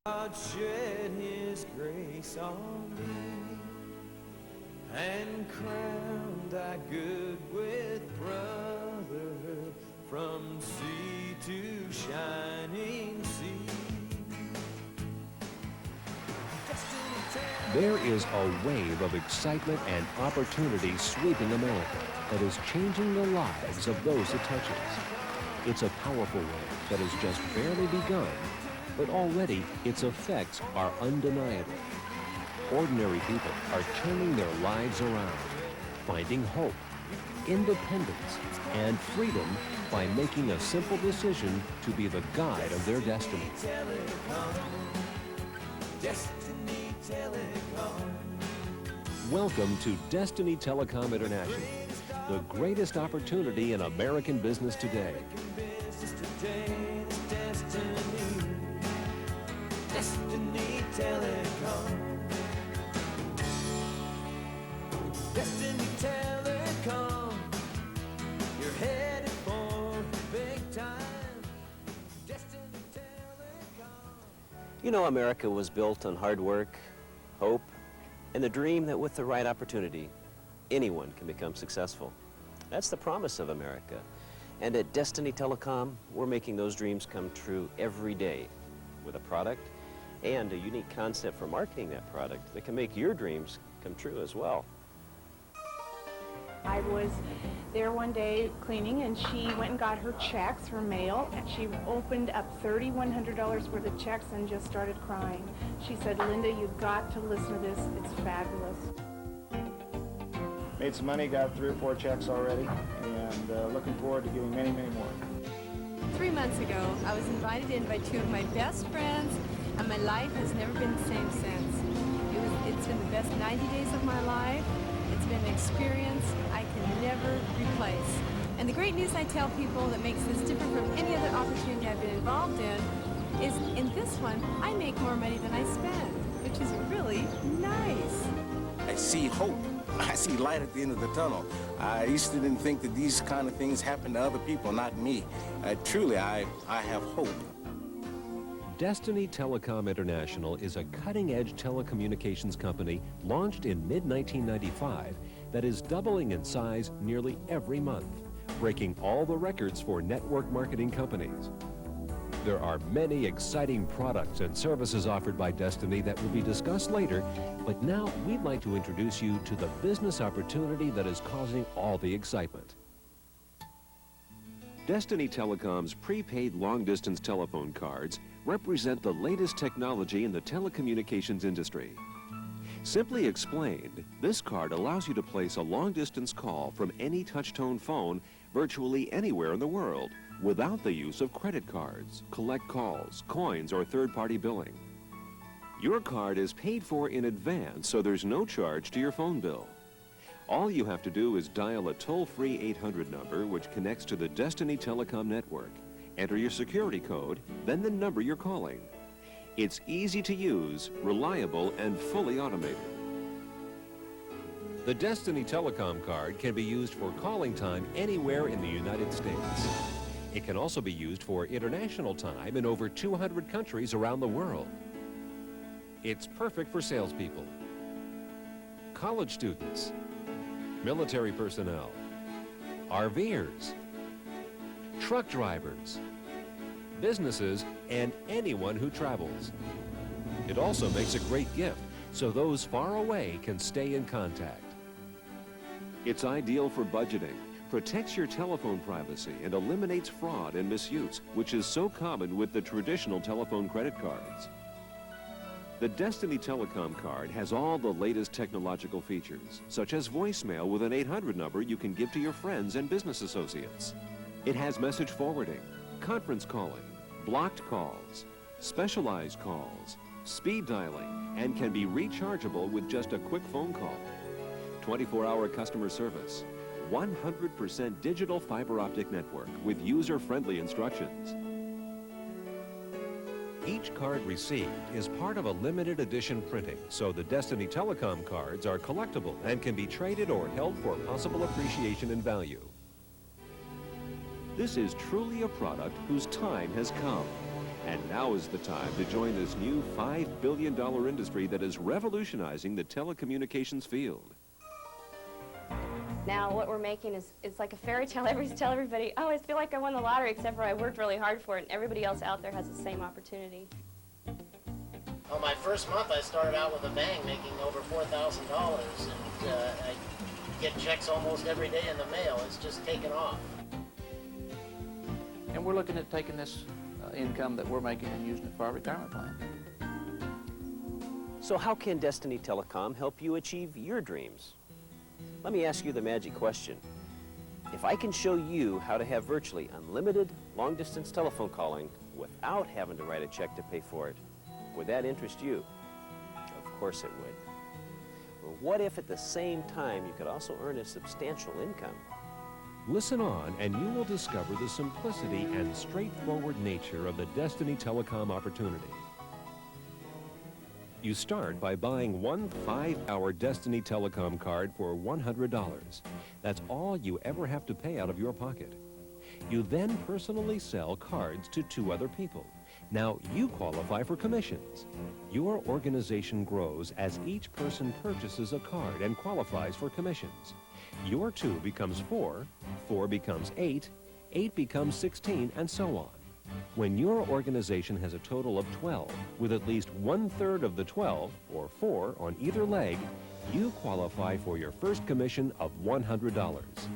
God shed His grace on me and crowned thy good with brotherhood from sea to shining sea. There is a wave of excitement and opportunity sweeping America that is changing the lives of those it touches. It's a powerful wave that has just barely begun, but already its effects are undeniable. Ordinary people are turning their lives around, finding hope, independence, and freedom by making a simple decision to be the guide of their destiny. Destiny Telecom. Welcome to Destiny Telecom International, the greatest opportunity in American business today. Business today is destiny. Destiny Telecom. Destiny Telecom. You're headed for big time. Destiny Telecom. You know, America was built on hard work, hope, and the dream that with the right opportunity, anyone can become successful. That's the promise of America. And at Destiny Telecom, we're making those dreams come true every day with a product and a unique concept for marketing that product that can make your dreams come true as well. I was there one day cleaning, and she went and got her checks, her mail, and she opened up $3,100 worth of checks and just started crying. She said, "Linda, you've got to listen to this. It's fabulous." Made some money, got 3 or 4 checks already, and looking forward to getting many, many more. 3 months ago, I was invited in by 2 of my best friends, and my life has never been the same since. It's been the best 90 days of my life. It's been an experience I can never replace. And the great news I tell people that makes this different from any other opportunity I've been involved in is in this one, I make more money than I spend, which is really nice. I see hope. I see light at the end of the tunnel. I used to didn't think that these kind of things happen to other people, not me. Truly, I have hope. Destiny Telecom International is a cutting-edge telecommunications company launched in mid-1995 that is doubling in size nearly every month, breaking all the records for network marketing companies. There are many exciting products and services offered by Destiny that will be discussed later, but now we'd like to introduce you to the business opportunity that is causing all the excitement. Destiny Telecom's prepaid long-distance telephone cards represent the latest technology in the telecommunications industry. Simply explained, this card allows you to place a long-distance call from any touch-tone phone virtually anywhere in the world without the use of credit cards, collect calls, coins, or third-party billing. Your card is paid for in advance, so there's no charge to your phone bill. All you have to do is dial a toll-free 800 number which connects to the Destiny Telecom network. Enter your security code, then the number you're calling. It's easy to use, reliable, and fully automated. The Destiny Telecom card can be used for calling time anywhere in the United States. It can also be used for international time in over 200 countries around the world. It's perfect for salespeople, college students, military personnel, RVers, truck drivers, businesses, and anyone who travels. It also makes a great gift, so those far away can stay in contact. It's ideal for budgeting, protects your telephone privacy, and eliminates fraud and misuse, which is so common with the traditional telephone credit cards. The Destiny Telecom card has all the latest technological features, such as voicemail with an 800 number you can give to your friends and business associates. It has message forwarding, conference calling, blocked calls, specialized calls, speed dialing, and can be rechargeable with just a quick phone call. 24-hour customer service, 100% digital fiber optic network with user-friendly instructions. Each card received is part of a limited edition printing, so the Destiny Telecom cards are collectible and can be traded or held for possible appreciation in value. This is truly a product whose time has come, And now is the time to join this new $5 billion industry that is revolutionizing the telecommunications field. Now what we're making is, it's like a fairy tale. Tell everybody, oh, I feel like I won the lottery, except for I worked really hard for it, and everybody else out there has the same opportunity. Well, my first month I started out with a bang, making over $4,000, and I get checks almost every day in the mail. It's just taken off. And we're looking at taking this income that we're making and using it for our retirement plan. So how can Destiny Telecom help you achieve your dreams? Let me ask you the magic question. If I can show you how to have virtually unlimited long-distance telephone calling without having to write a check to pay for it, would that interest you? Of course it would. Well, what if at the same time you could also earn a substantial income? Listen on and you will discover the simplicity and straightforward nature of the Destiny Telecom opportunity. You start by buying one 5-hour Destiny Telecom card for $100. That's all you ever have to pay out of your pocket. You then personally sell cards to 2 other people. Now you qualify for commissions. Your organization grows as each person purchases a card and qualifies for commissions. Your 2 becomes 4, 4 becomes 8, 8 becomes 16, and so on. When your organization has a total of 12, with at least 1/3 of the 12, or 4 on either leg, you qualify for your first commission of $100.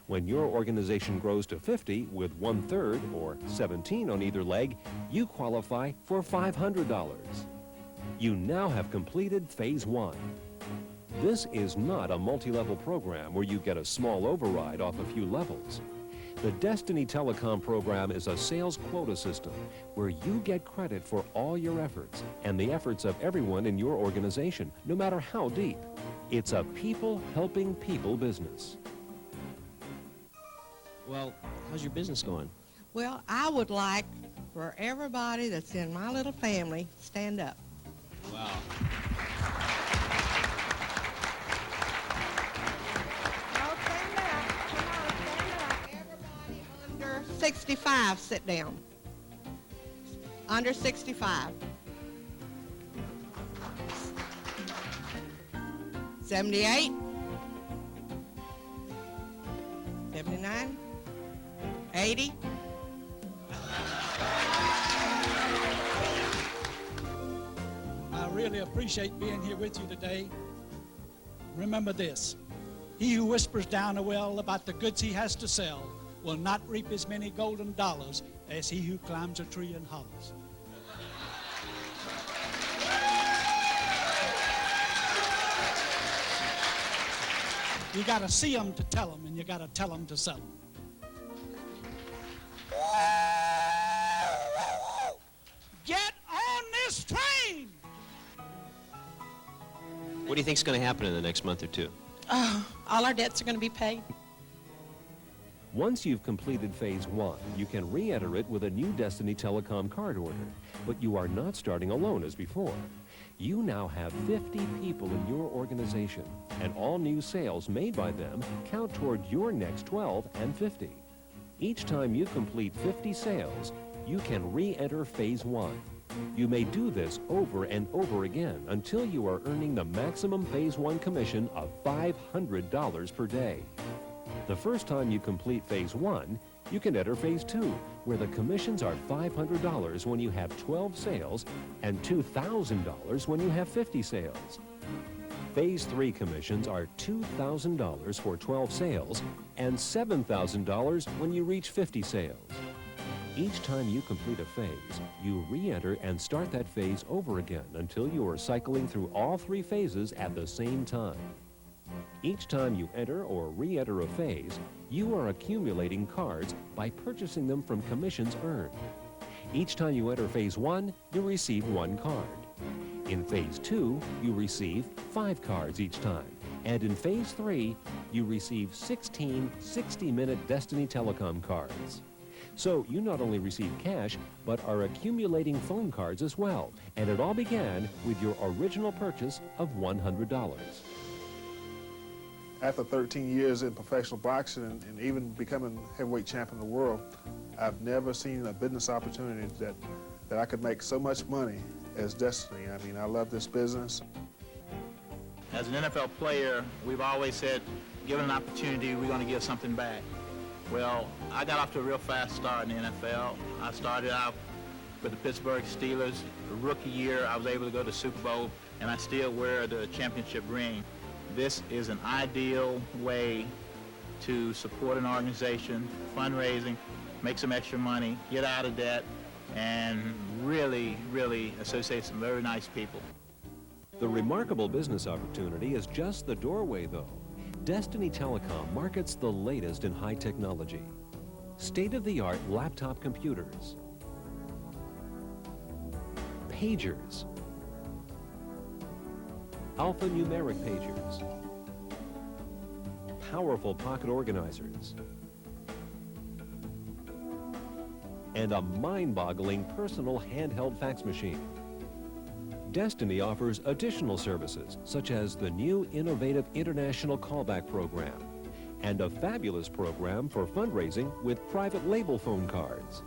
When your organization grows to 50, with 1/3, or 17 on either leg, you qualify for $500. You now have completed Phase 1. This is not a multi-level program where you get a small override off a few levels. The Destiny Telecom program is a sales quota system where you get credit for all your efforts and the efforts of everyone in your organization, no matter how deep. It's a people helping people business. Well, how's your business going? Well, I would like for everybody that's in my little family stand up. Wow. No, stand up. Come on, stand up. Everybody under 65, sit down. Under 65. 78. 79. 80. I really appreciate being here with you today. Remember this, he who whispers down a well about the goods he has to sell will not reap as many golden dollars as he who climbs a tree and hollers. You gotta see them to tell them, and you gotta tell them to sell them. Get on this train! What do you think is going to happen in the next month or 2? All our debts are going to be paid. Once you've completed Phase 1, you can re-enter it with a new Destiny Telecom card order. But you are not starting alone as before. You now have 50 people in your organization, and all new sales made by them count toward your next 12 and 50. Each time you complete 50 sales, you can re-enter Phase 1. You may do this over and over again until you are earning the maximum Phase 1 commission of $500 per day. The first time you complete Phase 1, you can enter Phase 2, where the commissions are $500 when you have 12 sales and $2,000 when you have 50 sales. Phase 3 commissions are $2,000 for 12 sales and $7,000 when you reach 50 sales. Each time you complete a phase, you re-enter and start that phase over again until you are cycling through all 3 phases at the same time. Each time you enter or re-enter a phase, you are accumulating cards by purchasing them from commissions earned. Each time you enter Phase 1, you receive 1 card. In Phase 2, you receive 5 cards each time. And in Phase 3, you receive 16 60-minute Destiny Telecom cards. So you not only receive cash, but are accumulating phone cards as well. And it all began with your original purchase of $100. After 13 years in professional boxing and even becoming heavyweight champion of the world, I've never seen a business opportunity that that I could make so much money as Destiny. I mean, I love this business. As an NFL player, we've always said, given an opportunity, we're going to give something back. Well, I got off to a real fast start in the NFL. I started out with the Pittsburgh Steelers. Rookie year, I was able to go to the Super Bowl, and I still wear the championship ring. This is an ideal way to support an organization, fundraising, make some extra money, get out of debt, and really, really associate some very nice people. The remarkable business opportunity is just the doorway, though. Destiny Telecom markets the latest in high technology. State-of-the-art laptop computers, pagers, alphanumeric pagers, powerful pocket organizers, and a mind-boggling personal handheld fax machine. Destiny offers additional services such as the new innovative international callback program and a fabulous program for fundraising with private label phone cards.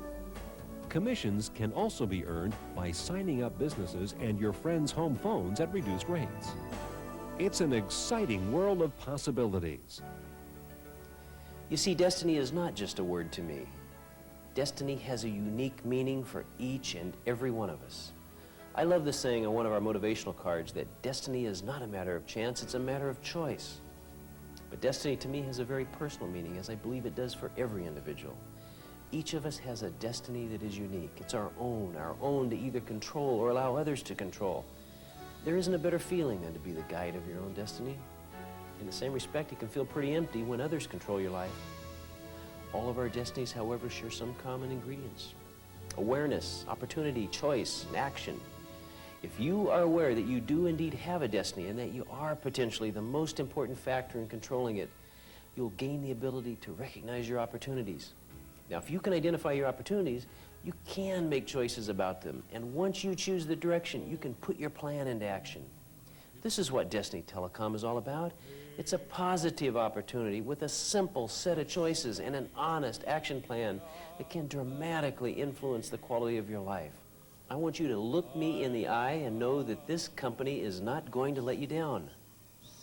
Commissions can also be earned by signing up businesses and your friends' home phones at reduced rates. It's an exciting world of possibilities. You see, destiny is not just a word to me. Destiny has a unique meaning for each and every one of us. I love the saying on one of our motivational cards that destiny is not a matter of chance, it's a matter of choice. But destiny to me has a very personal meaning, as I believe it does for every individual. Each of us has a destiny that is unique. It's our own to either control or allow others to control. There isn't a better feeling than to be the guide of your own destiny. In the same respect, it can feel pretty empty when others control your life. All of our destinies, however, share some common ingredients: awareness, opportunity, choice, and action. If you are aware that you do indeed have a destiny and that you are potentially the most important factor in controlling it, you'll gain the ability to recognize your opportunities. Now, if you can identify your opportunities, you can make choices about them. And once you choose the direction, you can put your plan into action. This is what Destiny Telecom is all about. It's a positive opportunity with a simple set of choices and an honest action plan that can dramatically influence the quality of your life. I want you to look me in the eye and know that this company is not going to let you down.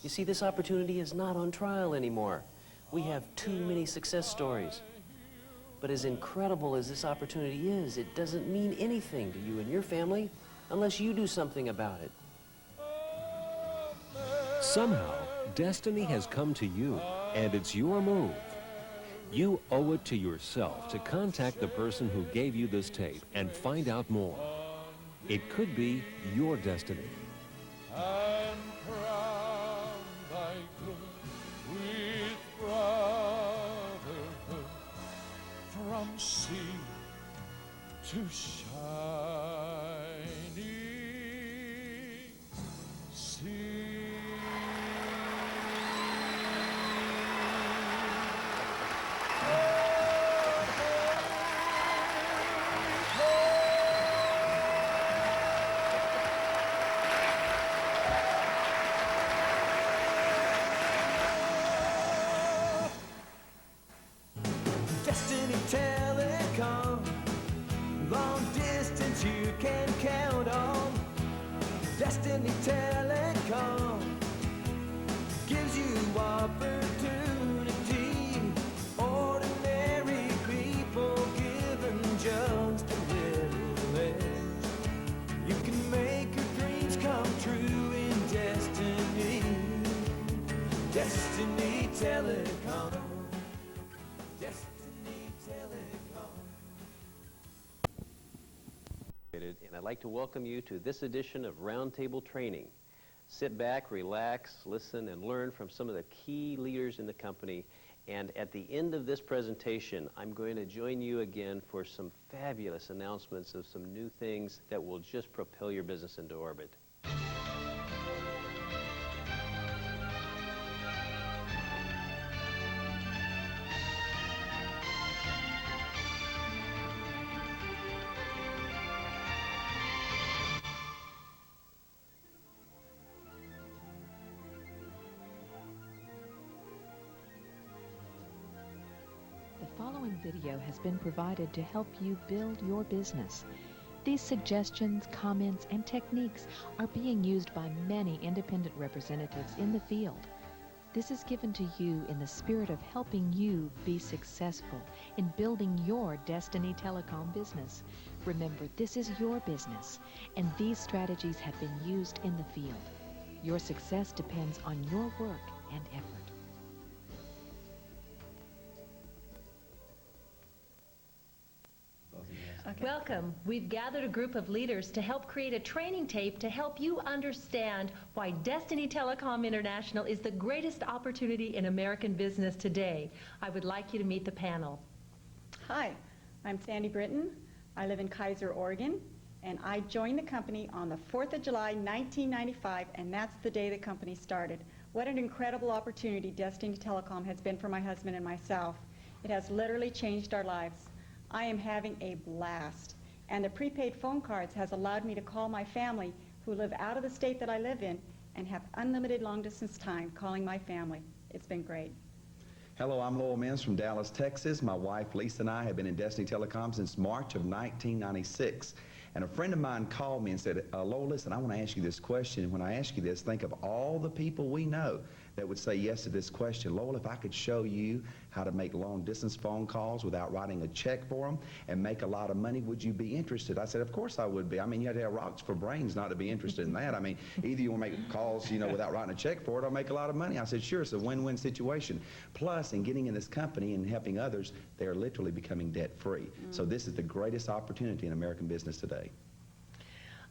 You see, this opportunity is not on trial anymore. We have too many success stories. But as incredible as this opportunity is, it doesn't mean anything to you and your family unless you do something about it. Somehow, destiny has come to you, and it's your move. You owe it to yourself to contact the person who gave you this tape and find out more. It could be your destiny. And crown thy gloom with brotherhood from sea to shining sea. Destiny Telecom, long distance you can count on. Destiny Telecom gives you opportunity. Ordinary people given just a little edge. You can make your dreams come true in Destiny. Destiny Telecom. And I'd like to welcome you to this edition of Roundtable Training. Sit back, relax, listen, and learn from some of the key leaders in the company. And at the end of this presentation, I'm going to join you again for some fabulous announcements of some new things that will just propel your business into orbit. The following video has been provided to help you build your business. These suggestions, comments, and techniques are being used by many independent representatives in the field. This is given to you in the spirit of helping you be successful in building your Destiny Telecom business. Remember, this is your business, and these strategies have been used in the field. Your success depends on your work and effort. Okay. Welcome. We've gathered a group of leaders to help create a training tape to help you understand why Destiny Telecom International is the greatest opportunity in American business today. I would like you to meet the panel. Hi, I'm Sandy Britton. I live in Kaiser, Oregon, and I joined the company on the 4th of July, 1995, and that's the day the company started. What an incredible opportunity Destiny Telecom has been for my husband and myself. It has literally changed our lives. I am having a blast, and the prepaid phone cards has allowed me to call my family who live out of the state that I live in and have unlimited long-distance time calling my family. It's been great. Hello, I'm Lowell Mims from Dallas, Texas. My wife Lisa and I have been in Destiny Telecom since March of 1996. And a friend of mine called me and said, Lowell, listen, I want to ask you this question. And when I ask you this, think of all the people we know that would say yes to this question. Lowell, if I could show you how to make long-distance phone calls without writing a check for them and make a lot of money, would you be interested? I said, of course I would be. I mean, you have to have rocks for brains not to be interested in that. I mean, either you want to make calls, you know, without writing a check for it or make a lot of money. I said, sure, it's a win-win situation. Plus, in getting in this company and helping others, they are literally becoming debt-free. So this is the greatest opportunity in American business today.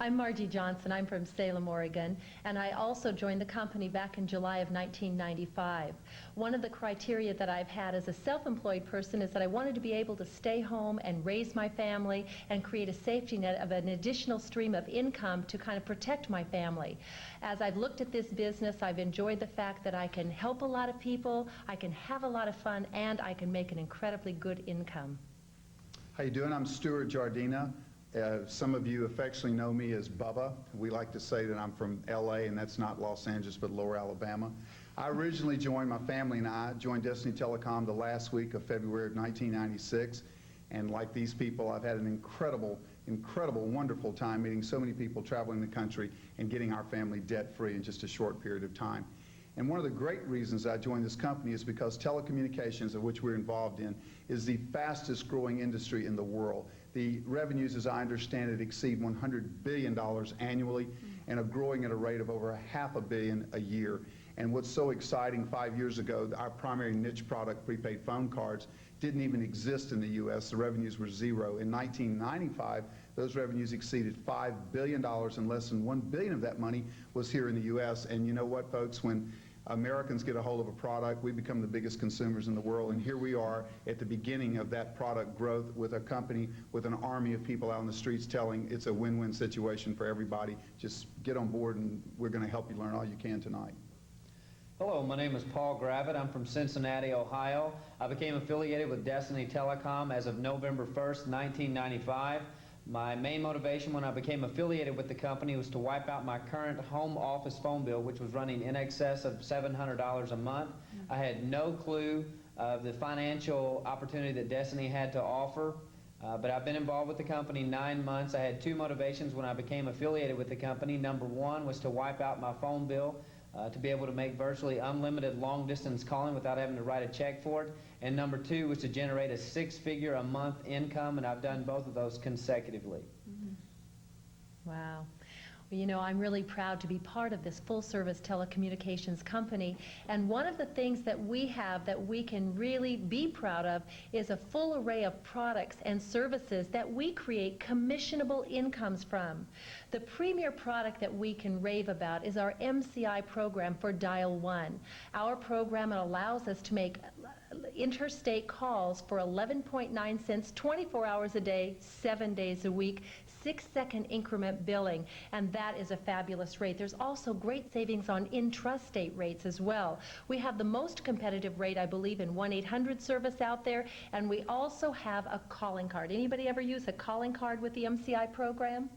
I'm Margie Johnson. I'm from Salem, Oregon, and I also joined the company back in July of 1995. One of the criteria that I've had as a self-employed person is that I wanted to be able to stay home and raise my family and create a safety net of an additional stream of income to kind of protect my family. As I've looked at this business, I've enjoyed the fact that I can help a lot of people, I can have a lot of fun, and I can make an incredibly good income. How you doing? I'm Stuart Jardina. Some of you affectionately know me as Bubba. We like to say that I'm from LA, and that's not Los Angeles, but Lower Alabama. I originally joined, my family and I joined Destiny Telecom the last week of February of 1996. And like these people, I've had an incredible, wonderful time meeting so many people traveling the country and getting our family debt-free in just a short period of time. And one of the great reasons I joined this company is because telecommunications, of which we're involved in, is the fastest growing industry in the world. The revenues, as I understand it, exceed $100 billion annually and are growing at a rate of over $500 million a year. And what's so exciting, 5 years ago, our primary niche product, prepaid phone cards, didn't even exist in the U.S. The revenues were zero. In 1995, those revenues exceeded $5 billion, and less than $1 billion of that money was here in the U.S. And you know what, folks? When Americans get a hold of a product, we become the biggest consumers in the world, and here we are at the beginning of that product growth with a company with an army of people out in the streets telling it's a win-win situation for everybody. Just get on board, and we're going to help you learn all you can tonight. Hello, my name is Paul Gravitt. I'm from Cincinnati, Ohio. I became affiliated with Destiny Telecom as of November 1st, 1995. My main motivation when I became affiliated with the company was to wipe out my current home office phone bill, which was running in excess of $700 a month. I had no clue of the financial opportunity that Destiny had to offer, but I've been involved with the company 9 months. I had two motivations when I became affiliated with the company. Number one was to wipe out my phone bill, to be able to make virtually unlimited long-distance calling without having to write a check for it. And number two was to generate a six-figure-a-month income, and I've done both of those consecutively. Wow. Well, you know, I'm really proud to be part of this full-service telecommunications company, and one of the things that we have that we can really be proud of is a full array of products and services that we create commissionable incomes from. The premier product that we can rave about is our MCI program for Dial 1. Our program allows us to make interstate calls for 11.9 cents, 24 hours a day, 7 days a week, 6-second increment billing, and that is a fabulous rate. There's also great savings on intrastate rates as well. We have the most competitive rate, I believe, in 1-800 service out there, and we also have a calling card. Anybody ever use a calling card with the MCI program?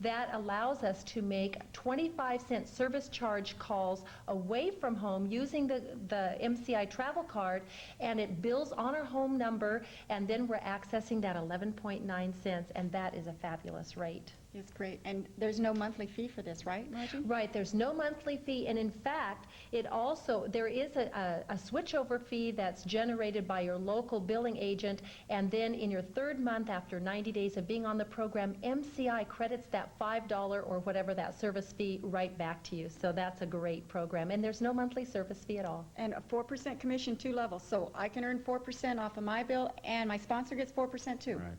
That allows us to make 25-cent service charge calls away from home using the MCI travel card, and it bills on our home number, and then we're accessing that 11.9 cents, and that is a fabulous rate. It's great. And there's no monthly fee for this, right, Margie? Right, there's no monthly fee, and in fact, there is a switchover fee that's generated by your local billing agent, and then in your third month after 90 days of being on the program, MCI credits that $5 or whatever that service fee right back to you. So that's a great program, and there's no monthly service fee at all. And a 4% commission, 2 levels. So I can earn 4% off of my bill, and my sponsor gets 4% too. Right.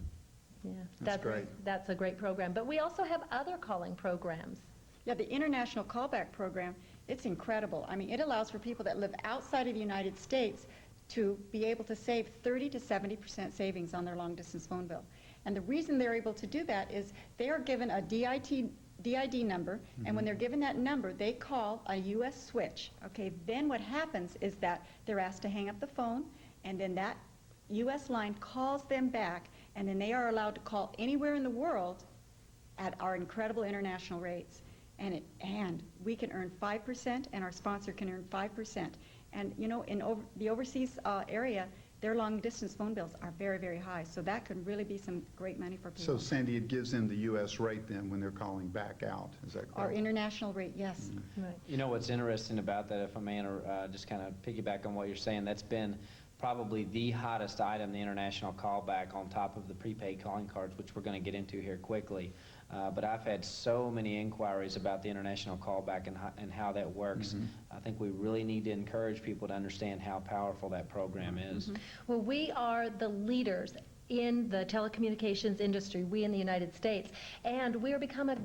Yeah, That's great. That's a great program. But we also have other calling programs. Yeah, the International Callback Program, it's incredible. I mean, it allows for people that live outside of the United States to be able to save 30 to 70% savings on their long-distance phone bill. And the reason they're able to do that is they are given a DID number, and when they're given that number, they call a U.S. switch. Okay, then what happens is that they're asked to hang up the phone, and then that U.S. line calls them back, and then they are allowed to call anywhere in the world at our incredible international rates. And we can earn 5%, and our sponsor can earn 5%. And you know, in the overseas area, their long-distance phone bills are very, very high. So that could really be some great money for people. So, Sandy, it gives them the U.S. rate then when they're calling back out. Is that correct? Our international rate, yes. Right. You know what's interesting about that, if I may just kind of piggyback on what you're saying, that's been probably the hottest item, the international callback, on top of the prepaid calling cards, which we're going to get into here quickly. But I've had so many inquiries about the international callback and how that works. I think we really need to encourage people to understand how powerful that program is. Well, we are the leaders in the telecommunications industry, we in the United States, and we're becoming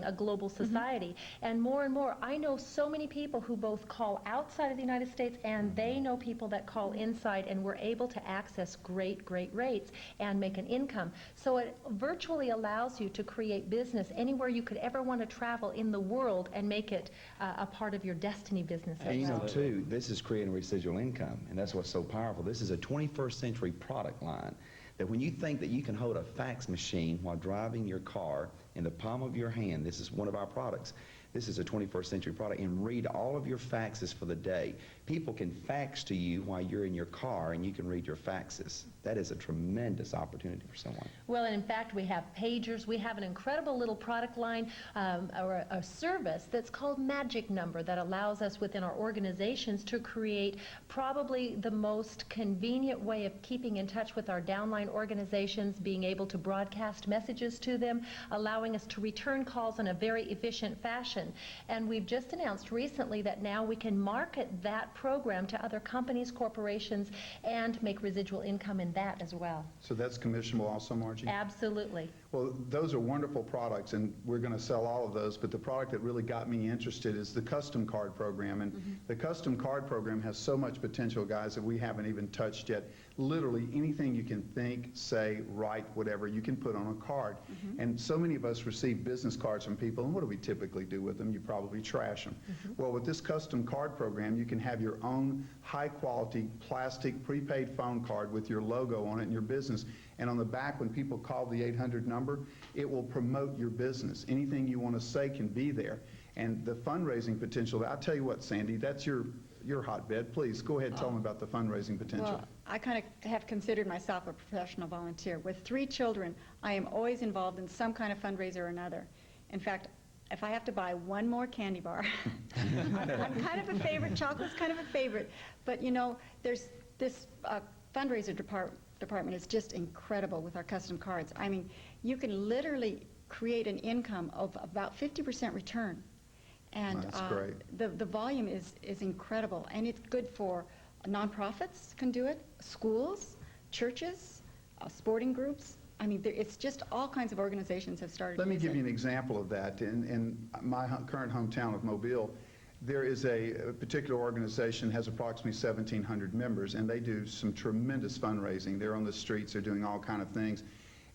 a global society. And more, I know so many people who both call outside of the United States, and they know people that call inside, and we're able to access great rates and make an income. So it virtually allows you to create business anywhere you could ever want to travel in the world and make it a part of your destiny business. And you know, too, this is creating residual income, and that's what's so powerful. This is a 21st century product line, that when you think that you can hold a fax machine while driving your car in the palm of your hand, this is one of our products. This is a 21st century product, and read all of your faxes for the day. People can fax to you while you're in your car, and you can read your faxes. That is a tremendous opportunity for someone. Well, and in fact, we have pagers. We have an incredible little product line, or a service that's called Magic Number, that allows us within our organizations to create probably the most convenient way of keeping in touch with our downline organizations, being able to broadcast messages to them, allowing us to return calls in a very efficient fashion. And we've just announced recently that now we can market that program to other companies, corporations, and make residual income in that as well. So that's commissionable also, Margie? Absolutely. Well, those are wonderful products, and we're going to sell all of those, but the product that really got me interested is the custom card program. And the custom card program has so much potential, guys, that we haven't even touched yet. Literally anything you can think, say, write, whatever, you can put on a card. And so many of us receive business cards from people, and what do we typically do with them? You probably trash them. Well, with this custom card program, you can have your own high-quality plastic prepaid phone card with your logo on it and your business. And on the back, when people call the 800 number, it will promote your business. Anything you want to say can be there. And the fundraising potential, I'll tell you what, Sandy, that's your hotbed. Please, go ahead and tell them about the fundraising potential. Well, I kind of have considered myself a professional volunteer. With 3 children, I am always involved in some kind of fundraiser or another. In fact, if I have to buy one more candy bar, I'm kind of a favorite. Chocolate's kind of a favorite. But, you know, there's this fundraiser department is just incredible with our custom cards. I mean, you can literally create an income of about 50% return. And that's great. The volume is incredible, and it's good for nonprofits can do it, schools, churches, sporting groups. I mean, it's just all kinds of organizations have started. Let me give you an example of that. In my current hometown of Mobile, there is a particular organization has approximately 1,700 members, and they do some tremendous fundraising. They're on the streets, they're doing all kind of things,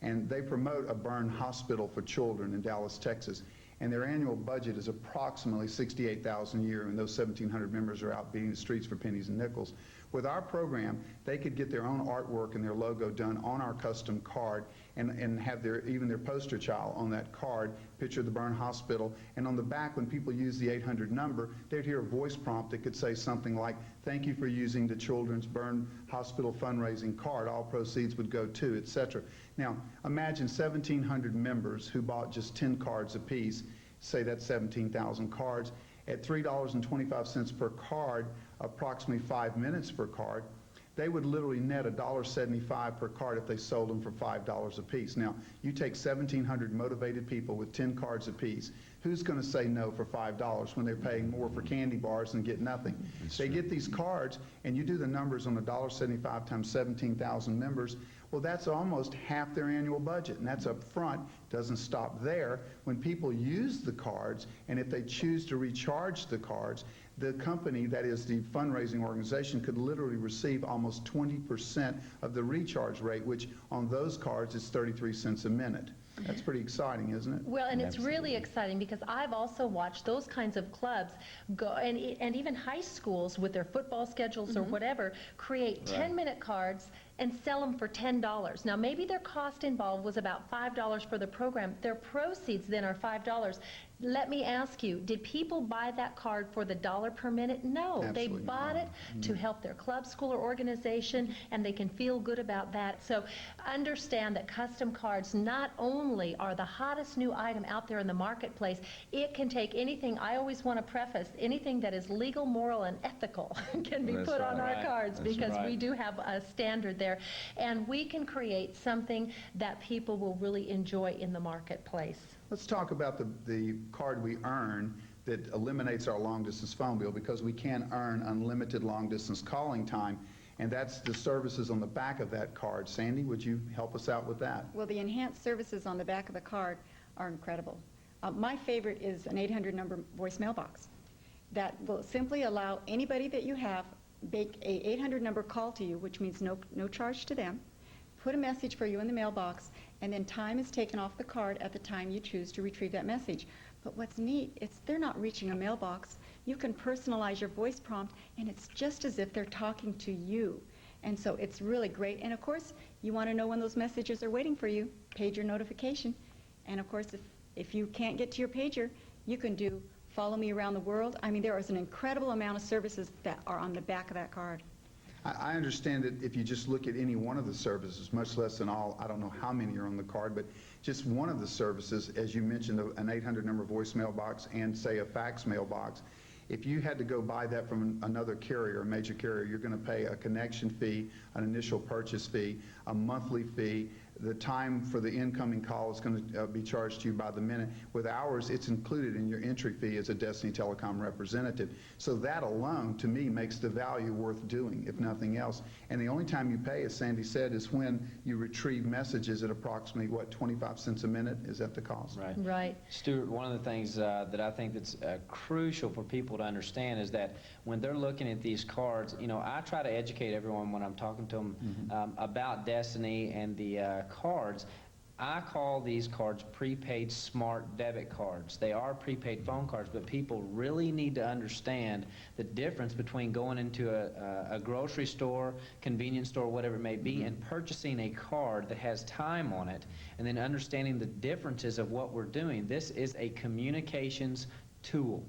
and they promote a burn hospital for children in Dallas, Texas. And their annual budget is approximately $68,000 a year, and those 1,700 members are out beating the streets for pennies and nickels. With our program, they could get their own artwork and their logo done on our custom card, and have even their poster child on that card, picture of the burn hospital, and on the back, when people use the 800 number, they'd hear a voice prompt that could say something like, "Thank you for using the Children's Burn Hospital fundraising card. All proceeds would go to," etc. Now, imagine 1,700 members who bought just 10 cards apiece. Say that's 17,000 cards. At $3.25 per card, approximately 5 minutes per card, they would literally net $1.75 per card if they sold them for $5 a piece. Now, you take 1,700 motivated people with 10 cards apiece. Who's going to say no for $5 when they're paying more for candy bars and get nothing? They get these cards, and you do the numbers on $1.75 times 17,000 members. Well, that's almost half their annual budget, and that's up front. Doesn't stop there. When people use the cards, and if they choose to recharge the cards, the company, that is the fundraising organization, could literally receive almost 20% of the recharge rate, which on those cards is 33 cents a minute. That's pretty exciting, isn't it? Well, and it's really exciting because I've also watched those kinds of clubs go, and even high schools with their football schedules or whatever, create 10-minute cards and sell them for $10. Now, maybe their cost involved was about $5 for the program. Their proceeds then are $5. Let me ask you, did people buy that card for the dollar per minute? No, they bought it to help their club, school, or organization, and they can feel good about that. So understand that custom cards not only are the hottest new item out there in the marketplace, it can take anything. I always want to preface, anything that is legal, moral, and ethical can be put on our cards, because we do have a standard there, and we can create something that people will really enjoy in the marketplace. Let's talk about the card we earn that eliminates our long-distance phone bill, because we can earn unlimited long-distance calling time, and that's the services on the back of that card. Sandy, would you help us out with that? Well, the enhanced services on the back of the card are incredible. My favorite is an 800 number voicemail box that will simply allow anybody that you have make a 800 number call to you, which means no charge to them, put a message for you in the mailbox, and then time is taken off the card at the time you choose to retrieve that message. But what's neat, they're not reaching a mailbox. You can personalize your voice prompt, and it's just as if they're talking to you. And so it's really great. And of course, you want to know when those messages are waiting for you, pager notification. And of course, if you can't get to your pager, you can do Follow Me Around the World. I mean, there is an incredible amount of services that are on the back of that card. I understand that if you just look at any one of the services, much less than all, I don't know how many are on the card, but just one of the services, as you mentioned, an 800 number voicemail box and, say, a fax mailbox, if you had to go buy that from another carrier, a major carrier, you're going to pay a connection fee, an initial purchase fee, a monthly fee. The time for the incoming call is going to be charged to you by the minute. With ours, it's included in your entry fee as a Destiny Telecom representative. So that alone, to me, makes the value worth doing, if nothing else. And the only time you pay, as Sandy said, is when you retrieve messages at approximately, what, 25 cents a minute? Is that the cost? Right. Right. Stuart, one of the things that I think that's crucial for people to understand is that when they're looking at these cards, you know, I try to educate everyone when I'm talking to them about Destiny and the cards. I call these cards prepaid smart debit cards. They are prepaid phone cards, but people really need to understand the difference between going into a grocery store, convenience store, whatever it may be, and purchasing a card that has time on it, and then understanding the differences of what we're doing. This is a communications tool.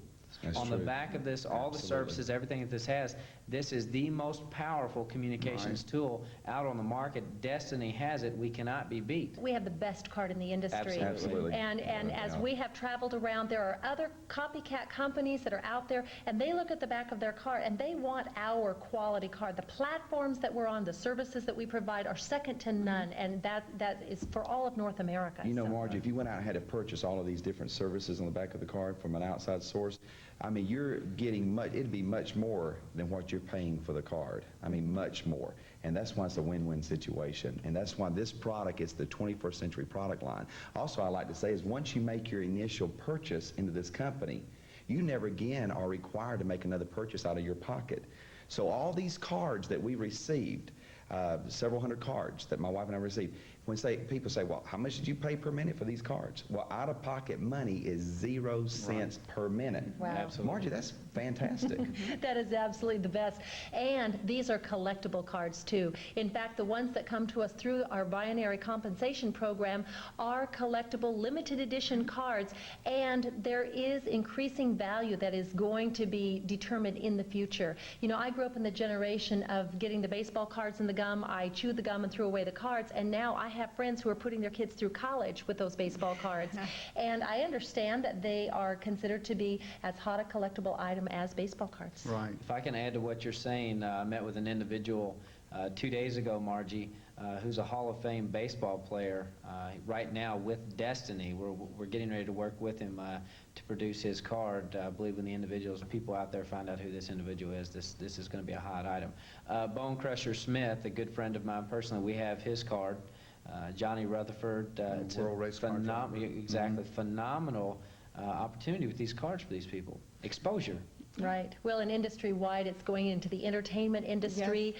On the back of this, all the services, everything that this has, this is the most powerful communications tool out on the market. Destiny has it. We cannot be beat. We have the best card in the industry. Absolutely. And as we have traveled around, there are other copycat companies that are out there, and they look at the back of their card and they want our quality card. The platforms that we're on, the services that we provide are second to none, and that is for all of North America. You know, Margie, if you went out and had to purchase all of these different services on the back of the card from an outside source, I mean, you're getting much, it'd be much more than what you're paying for the card. I mean, much more. And that's why it's a win-win situation. And that's why this product is the 21st century product line. Also, I like to say is once you make your initial purchase into this company, you never again are required to make another purchase out of your pocket. So all these cards that we received, several hundred cards that my wife and I received, When people say, well, how much did you pay per minute for these cards? Well, out-of-pocket money is 0 cents per minute. Wow. Absolutely. Margie, that's fantastic. That is absolutely the best. And these are collectible cards too. In fact, the ones that come to us through our binary compensation program are collectible limited edition cards, and there is increasing value that is going to be determined in the future. You know, I grew up in the generation of getting the baseball cards in the gum. I chewed the gum and threw away the cards, and now I have friends who are putting their kids through college with those baseball cards. And I understand that they are considered to be as hot a collectible item as baseball cards. Right. If I can add to what you're saying, I met with an individual 2 days ago, Margie, who's a Hall of Fame baseball player right now with Destiny. We're getting ready to work with him to produce his card. I believe when the people out there find out who this individual is, this is going to be a hot item. Bone Crusher Smith, a good friend of mine personally, we have his card. Johnny Rutherford, it's World Race Card Driver. Exactly, phenomenal opportunity with these cards for these people. Exposure. Right. Well, and industry-wide, it's going into the entertainment industry,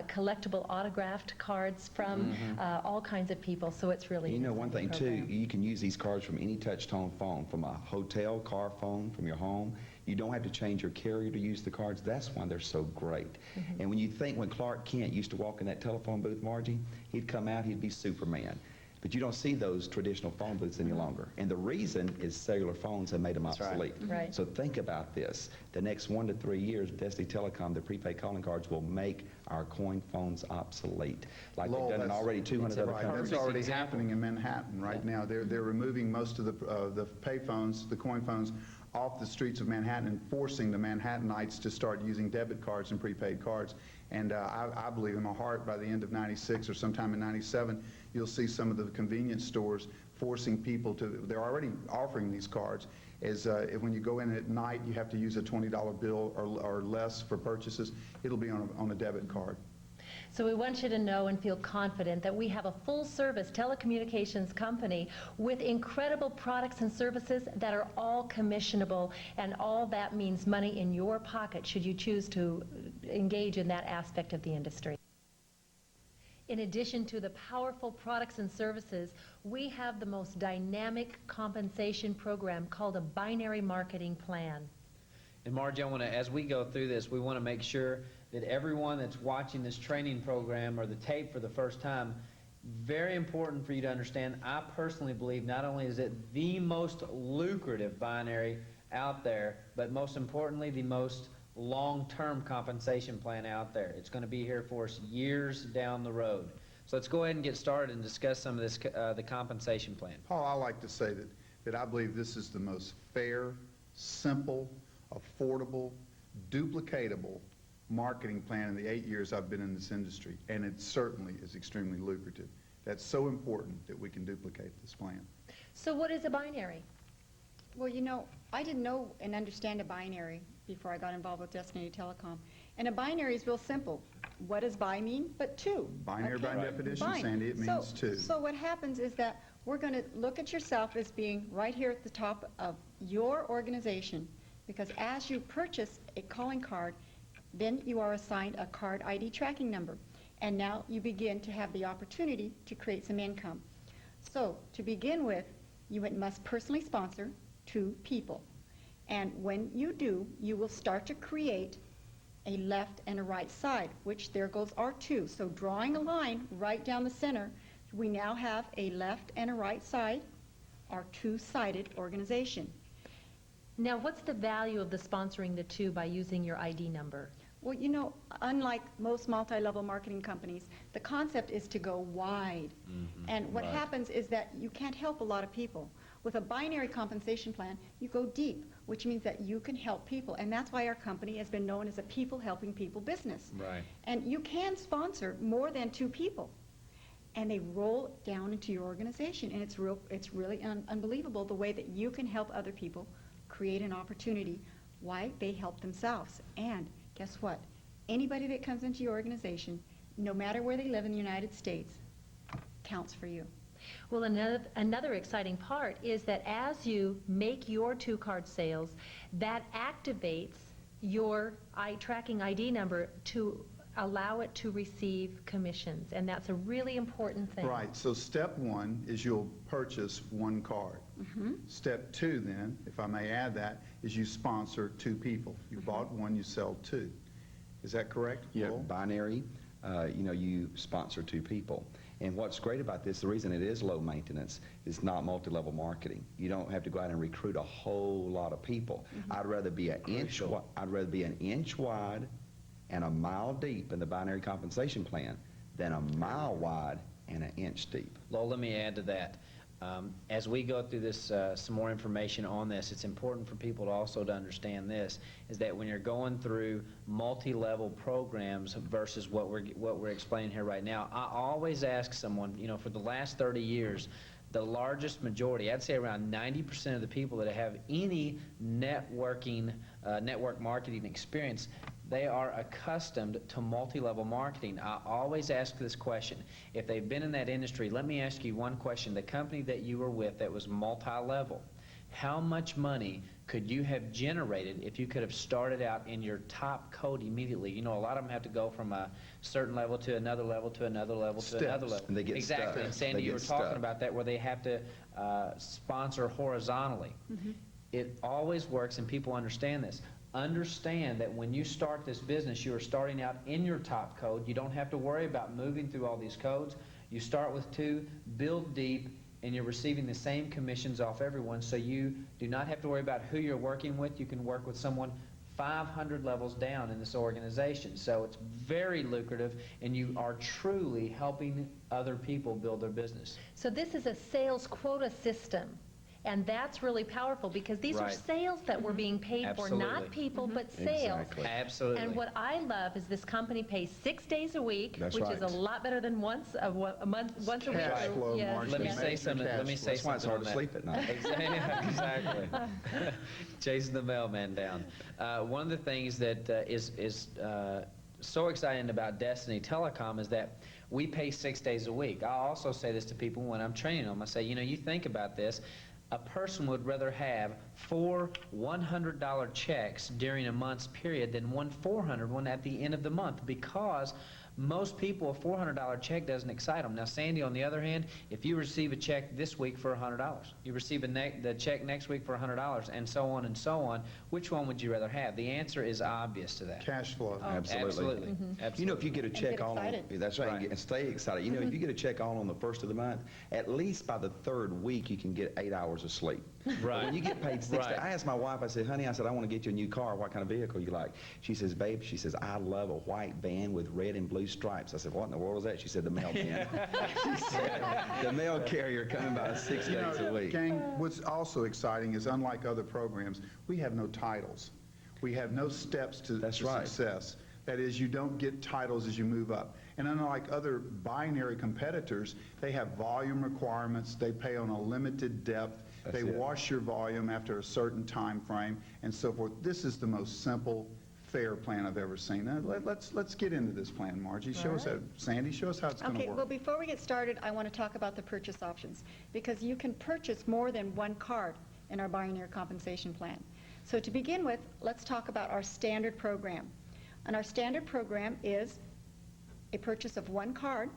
collectible autographed cards from all kinds of people, so it's really You know, one thing too, you can use these cards from any touch-tone phone, from a hotel, car phone, from your home. You don't have to change your carrier to use the cards. That's why they're so great. And when you think when Clark Kent used to walk in that telephone booth, Margie, he'd come out, he'd be Superman. But you don't see those traditional phone booths any longer. And the reason is cellular phones have made them obsolete. Right. So think about this. The next 1 to 3 years, Destiny Telecom, the prepaid calling cards will make our coin phones obsolete. Like they've done in already 200 other countries. That's already happening in Manhattan right now. They're removing most of the pay phones, the coin phones, off the streets of Manhattan and forcing the Manhattanites to start using debit cards and prepaid cards. And I believe in my heart by the end of '96 or sometime in '97, you'll see some of the convenience stores forcing people to, they're already offering these cards, is when you go in at night, you have to use a $20 bill or less for purchases. It'll be on a debit card. So we want you to know and feel confident that we have a full-service telecommunications company with incredible products and services that are all commissionable, and all that means money in your pocket should you choose to engage in that aspect of the industry. In addition to the powerful products and services, we have the most dynamic compensation program called a binary marketing plan. And Margie, as we go through this, we want to make sure that everyone that's watching this training program or the tape for the first time, very important for you to understand, I personally believe not only is it the most lucrative binary out there, but most importantly, the most long-term compensation plan out there. It's going to be here for us years down the road. So let's go ahead and get started and discuss some of this, the compensation plan. Paul, I like to say that I believe this is the most fair, simple, affordable, duplicatable marketing plan in the 8 years I've been in this industry, and it certainly is extremely lucrative. That's so important that we can duplicate this plan. So what is a binary? Well, you know, I didn't know and understand a binary before I got involved with Destiny Telecom. And a binary is real simple. What does bi mean? But two. Binary by definition, Bi. Sandy, it means two. So what happens is that we're going to look at yourself as being right here at the top of your organization, because as you purchase a calling card, then you are assigned a card ID tracking number. And now you begin to have the opportunity to create some income. So to begin with, you must personally sponsor 2 people. And when you do, you will start to create a left and a right side, which there goes our 2. So drawing a line right down the center, we now have a left and a right side, our 2-sided organization. Now, what's the value of the sponsoring the 2 by using your ID number? Well, you know, unlike most multi-level marketing companies, the concept is to go wide. And what happens is that you can't help a lot of people. With a binary compensation plan, you go deep, which means that you can help people. And that's why our company has been known as a people helping people business. Right. And you can sponsor more than 2 people. And they roll down into your organization. And it's really unbelievable the way that you can help other people create an opportunity. Why? They help themselves. And guess what? Anybody that comes into your organization, no matter where they live in the United States, counts for you. Well, another exciting part is that as you make your 2-card sales, that activates your tracking ID number to allow it to receive commissions, and that's a really important thing. Right, so step one is you'll purchase one card. Step two then, if I may add that, is you sponsor two people. You bought one, you sell two. Is that correct? Yeah, Lowell? binary, you sponsor two people. And what's great about this, the reason it is low maintenance, is not multi-level marketing. You don't have to go out and recruit a whole lot of people. I'd rather be an inch wide and a mile deep in the binary compensation plan than a mile wide and an inch deep. Lowell, let me add to that. As we go through this, some more information on this, it's important for people to also to understand this, is that when you're going through multi-level programs versus what we're explaining here right now, I always ask someone, you know, for the last 30 years, the largest majority, I'd say around 90% of the people that have any networking, network marketing experience, they are accustomed to multi-level marketing. I always ask this question. If they've been in that industry, let me ask you one question. The company that you were with that was multi-level, how much money could you have generated if you could have started out in your top code immediately? You know, a lot of them have to go from a certain level to another level to another level to another level. And they get exactly. stuck. And Sandy, you were talking about that, where they have to sponsor horizontally. It always works, and people understand this. Understand that when you start this business, you are starting out in your top code. You don't have to worry about moving through all these codes. You start with two, build deep, and you're receiving the same commissions off everyone, so you do not have to worry about who you're working with. You can work with someone 500 levels down in this organization. So it's very lucrative, and you are truly helping other people build their business. So this is a sales quota system. And that's really powerful, because these are sales that we're being paid for, not people, but sales. Exactly. Absolutely. And what I love is this company pays 6 days a week, That's which right. is a lot better than once a month, once a week. Cash flow, Yes, Margie. Let me yes. say something. Let me say That's why it's something hard on to that. sleep at night. Exactly. Chasing the mailman down. One of the things that is so exciting about Destiny Telecom is that we pay 6 days a week. I also say this to people when I'm training them. I say, you know, you think about this. A person would rather have 4 $100 checks during a month's period than one $400 one at the end of the month, because most people, a $400 check doesn't excite them. Now, Sandy, on the other hand, if you receive a check this week for $100, you receive the check next week for $100, and so on, which one would you rather have? The answer is obvious to that. Cash flow. Absolutely. Absolutely. Absolutely. You know, if you get a check all on, that's right, and stay excited. You know, if you get a check all on the first of the month, at least by the third week, you can get 8 hours of sleep. Right. But when you get paid 6 days, I asked my wife, I said, honey, I said, I want to get you a new car. What kind of vehicle you like? She says, babe, she says, I love a white van with red and blue stripes. I said, what in the world is that? She said, the mailman. She said, the mail carrier coming by 6 days a week. Gang, what's also exciting is, unlike other programs, we have no titles. We have no steps to success. That is, you don't get titles as you move up. And unlike other binary competitors, they have volume requirements. They pay on a limited depth. They wash your volume after a certain time frame and so forth. This is the most simple, fair plan I've ever seen. Now, let's get into this plan, Margie. Show us how, Sandy, show us how it's going to Okay, work. well, before we get started, I want to talk about the purchase options, because you can purchase more than one card in our binary compensation plan. So to begin with, let's talk about our standard program. And our standard program is a purchase of one card.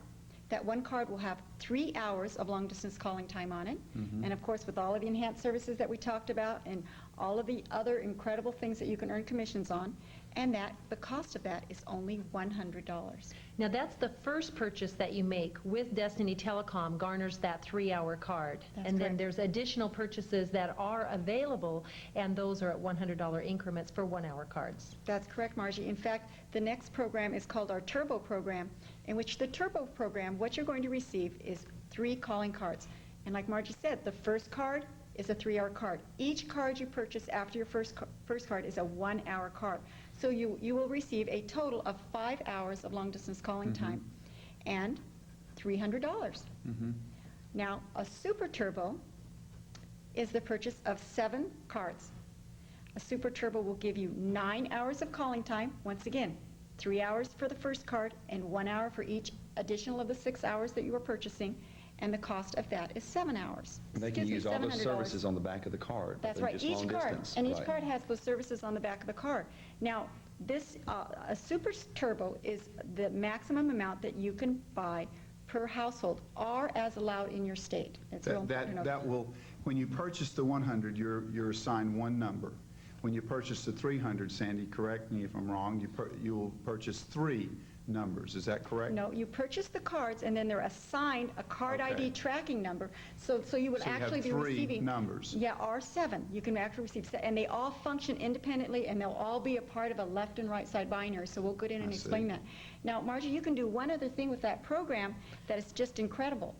That one card will have 3 hours of long-distance calling time on it. And of course, with all of the enhanced services that we talked about and all of the other incredible things that you can earn commissions on, and that the cost of that is only $100. Now that's the first purchase that you make with Destiny Telecom garners that 3-hour card. That's and then correct. there's additional purchases that are available, and those are at $100 increments for 1-hour cards. That's correct, Margie. In fact, the next program is called our Turbo program, in which the Turbo program, what you're going to receive is 3 calling cards. And like Margie said, the first card is a 3-hour card. Each card you purchase after your first card is a 1-hour card. So you will receive a total of 5 hours of long-distance calling time and $300. Now, a Super Turbo is the purchase of 7 cards. A Super Turbo will give you 9 hours of calling time. Once again, 3 hours for the first card and 1 hour for each additional of the 6 hours that you are purchasing, and the cost of that is 7 hours. And they can use all those services on the back of the card. That's They're right, just each long card, distance. and each card has those services on the back of the card. Now, This, a Super Turbo is the maximum amount that you can buy per household, or as allowed in your state. It's That will, when you purchase the 100, you're assigned one number. When you purchase the 300, Sandy, correct me if I'm wrong, you will purchase 3 numbers. Is that correct? No, you purchase the cards and then they're assigned a card ID tracking number. So you would actually be receiving 3 numbers. Yeah, or 7. You can actually receive, and they all function independently, and they'll all be a part of a left and right side binary. So we'll go in and explain that. Now, Margie, you can do one other thing with that program that is just incredible.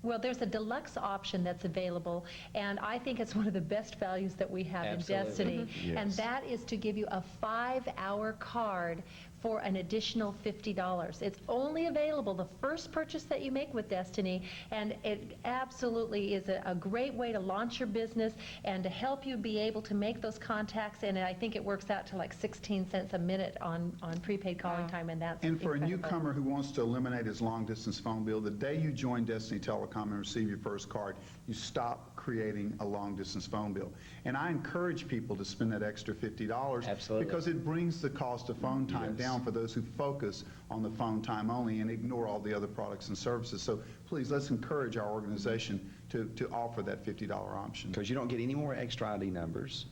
Well, there's a deluxe option that's available, and I think it's one of the best values that we have in Destiny. Yes. And that is to give you a 5-hour card for an additional $50. It's only available the first purchase that you make with Destiny, and it absolutely is a great way to launch your business and to help you be able to make those contacts, and I think it works out to like 16 cents a minute on prepaid calling time, and that's And for incredible. a newcomer who wants to eliminate his long-distance phone bill, the day you join Destiny Telecom and receive your first card, you stop creating a long-distance phone bill. And I encourage people to spend that extra $50 because it brings the cost of phone time down for those who focus on the phone time only and ignore all the other products and services. So please, let's encourage our organization to offer that $50 option. Because you don't get any more extra ID numbers.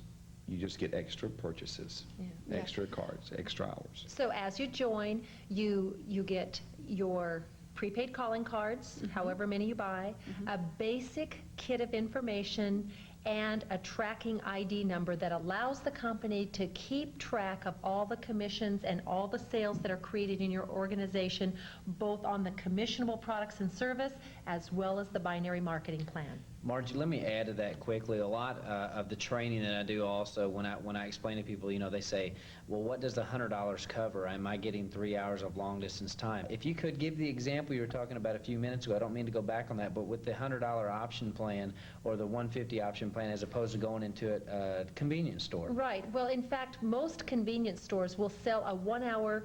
You just get extra purchases, extra cards, extra hours. So as you join, you get your prepaid calling cards, however many you buy, a basic kit of information, and a tracking ID number that allows the company to keep track of all the commissions and all the sales that are created in your organization, both on the commissionable products and service as well as the binary marketing plan. Margie, let me add to that quickly. A lot of the training that I do also, when I explain to people, you know, they say, well, what does the $100 cover? Am I getting 3 hours of long distance time? If you could give the example you were talking about a few minutes ago, I don't mean to go back on that, but with the $100 option plan or the $150 option plan as opposed to going into a convenience store. Right. Well, in fact, most convenience stores will sell a 1-hour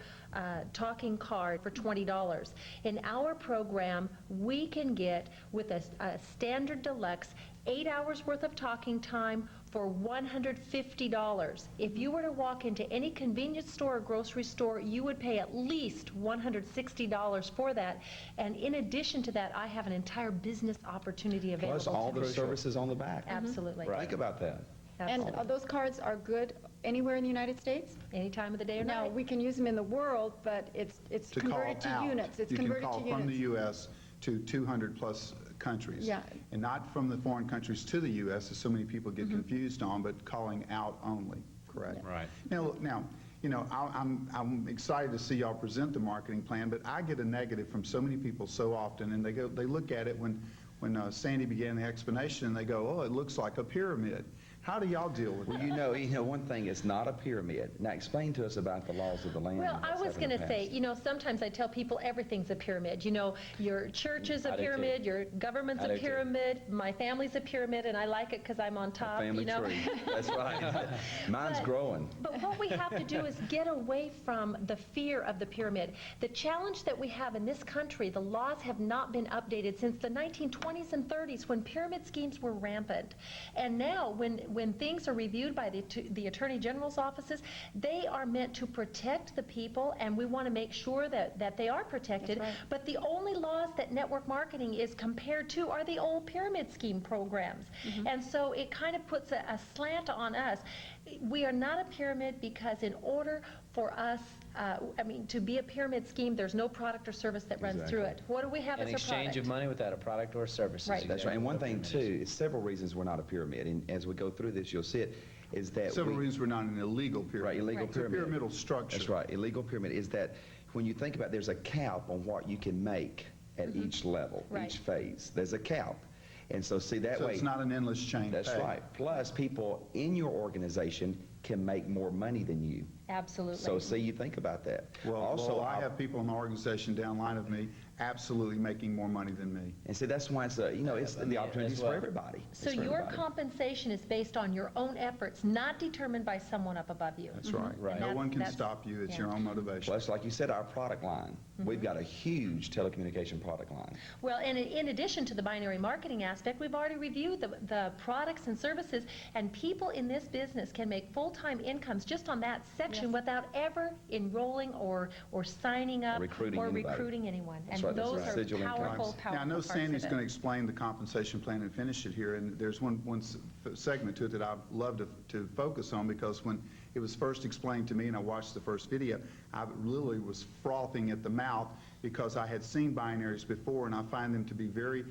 talking card for $20. In our program, we can get, with a standard deluxe, 8 hours worth of talking time for $150. If you were to walk into any convenience store or grocery store, you would pay at least $160 for that. And in addition to that, I have an entire business opportunity available. Plus all to the me. services on the back. Absolutely. Think about that. And those cards are good anywhere in the United States? Any time of the day or night. No, we can use them in the world, but it's To converted call to out. units. It's you converted can call to units. from the U.S. to 200 plus countries. Yeah. And not from the foreign countries to the U.S., as so many people get confused on, but calling out only, correct? Right. Now, you know, I'm excited to see y'all present the marketing plan, but I get a negative from so many people so often, and they look at it when Sandy began the explanation, and they go, oh, it looks like a pyramid. How do y'all deal with Well, that? you know, one thing, it's not a pyramid. Now, explain to us about the laws of the land. Well, I was going to say, you know, sometimes I tell people everything's a pyramid. You know, your church is a I do pyramid, too. your government's I a do too. pyramid, my family's a pyramid, and I like it because I'm on top, Family you know. tree. That's right. Mine's growing. But what we have to do is get away from the fear of the pyramid. The challenge that we have in this country, the laws have not been updated since the 1920s and 30s when pyramid schemes were rampant. And now when things are reviewed by the Attorney General's offices, they are meant to protect the people, and we want to make sure that they are protected. That's right. But the only laws that network marketing is compared to are the old pyramid scheme programs. And so it kind of puts a slant on us. We are not a pyramid because in order for us, to be a pyramid scheme, there's no product or service that runs through it. What do we have An as a exchange product? of money without a product or service. Right. That's right. And one thing, too, is several reasons we're not a pyramid. And as we go through this, you'll see it, is that Several reasons we're not an illegal pyramid. Right, illegal It's a pyramid. pyramidal structure. That's right. Illegal pyramid is that when you think about it, there's a cap on what you can make at each level, Right. each phase. There's a cap. And so, see, that So way... it's not an endless chain. That's pay. right. Plus, people in your organization can make more money than you. Absolutely. So, see, you think about that. Also, I have people in my organization down line of me absolutely making more money than me. And see, that's why it's the opportunities for everybody. So It's for your everybody. compensation is based on your own efforts, not determined by someone up above you. That's right. Right. No one can That's- stop you. It's yeah. your own motivation. Plus, like you said, our product line. We've got a huge telecommunication product line. Well, and in addition to the binary marketing aspect, we've already reviewed the products and services, and people in this business can make full full-time incomes just on that section without ever enrolling or signing up or recruiting anyone. That's And right, that's those right. are Residual income. powerful, Now, I know powerful parts Sandy's of going to it. explain the compensation plan and finish it here, and there's one segment to it that I'd love to focus on, because when it was first explained to me and I watched the first video, I literally was frothing at the mouth, because I had seen binaries before, and I find them to be very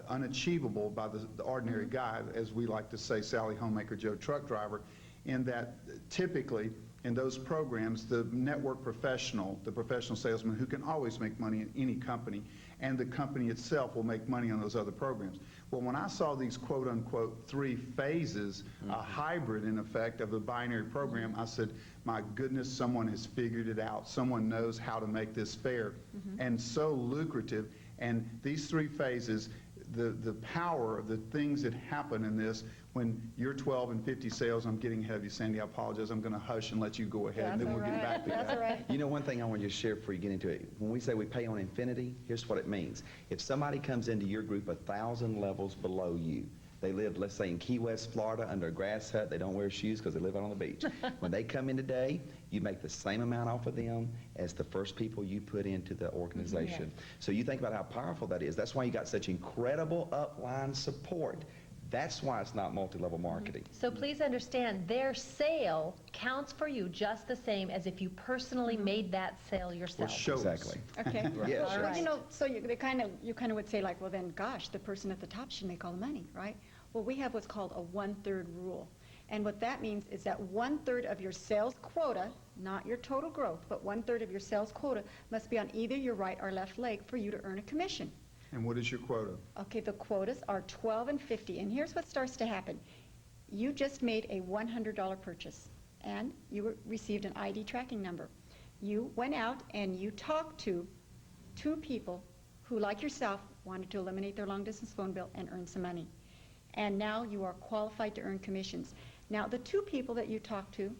unachievable by the ordinary guy, as we like to say, Sally Homemaker, Joe Truck Driver, in that typically in those programs, the network professional, the professional salesman who can always make money in any company, and the company itself will make money on those other programs. Well, when I saw these quote-unquote 3 phases, a hybrid in effect of the binary program, I said, my goodness, someone has figured it out. Someone knows how to make this fair and so lucrative. And these 3 phases, the power of the things that happen in this, when you're 12 and 50 sales, I'm getting ahead of you, Sandy, I apologize, I'm going to hush and let you go ahead, and then we'll get back to that. That's all right. You know, one thing I want you to share before you get into it, when we say we pay on infinity, here's what it means. If somebody comes into your group 1,000 levels below you, they live, let's say, in Key West, Florida, under a grass hut, they don't wear shoes because they live out on the beach. When they come in today, you make the same amount off of them as the first people you put into the organization. So you think about how powerful that is. That's why you got such incredible upline support. That's why it's not multi-level marketing. So please understand, their sale counts for you just the same as if you personally made that sale yourself. Exactly. Okay. Yes. Well, you know, so you kind of would say, like, well, then, gosh, the person at the top should make all the money, right? Well, we have what's called a 1/3 rule. And what that means is that 1/3 of your sales quota, not your total growth, but 1/3 of your sales quota must be on either your right or left leg for you to earn a commission. And what is your quota? Okay, the quotas are 12 and 50, and here's what starts to happen. You just made a $100 purchase, and you received an ID tracking number. You went out and you talked to 2 people who, like yourself, wanted to eliminate their long-distance phone bill and earn some money. And now you are qualified to earn commissions. Now, the 2 people that you talked to,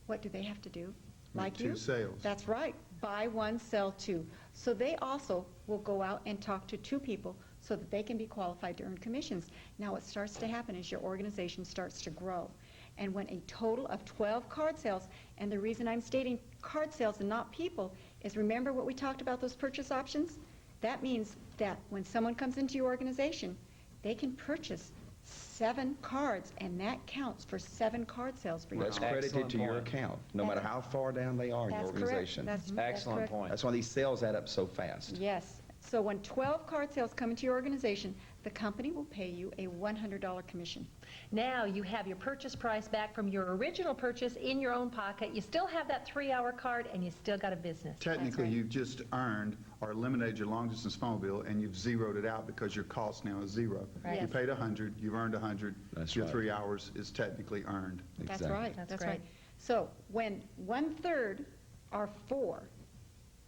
what do they have to do? Like you? 2 sales. That's right. Buy 1, sell 2. So they also will go out and talk to 2 people so that they can be qualified to earn commissions. Now, what starts to happen is your organization starts to grow. And when a total of 12 card sales, and the reason I'm stating card sales and not people is, remember what we talked about, those purchase options? That means that when someone comes into your organization, they can purchase 7 cards, and that counts for 7 card sales for you. That's credited to your account, no matter how far down they are in your organization. That's Excellent correct. point. That's why these sales add up so fast. Yes. So when 12 card sales come into your organization, the company will pay you a $100 commission. Now you have your purchase price back from your original purchase in your own pocket. You still have that 3-hour card, and you still got a business. Technically, you've just earned or eliminated your long-distance phone bill, and you've zeroed it out because your cost now is 0. Right. You Yes. paid 100, you've earned 100. That's your right. 3 hours is technically earned. That's right. That's right. So when 1/3 or 4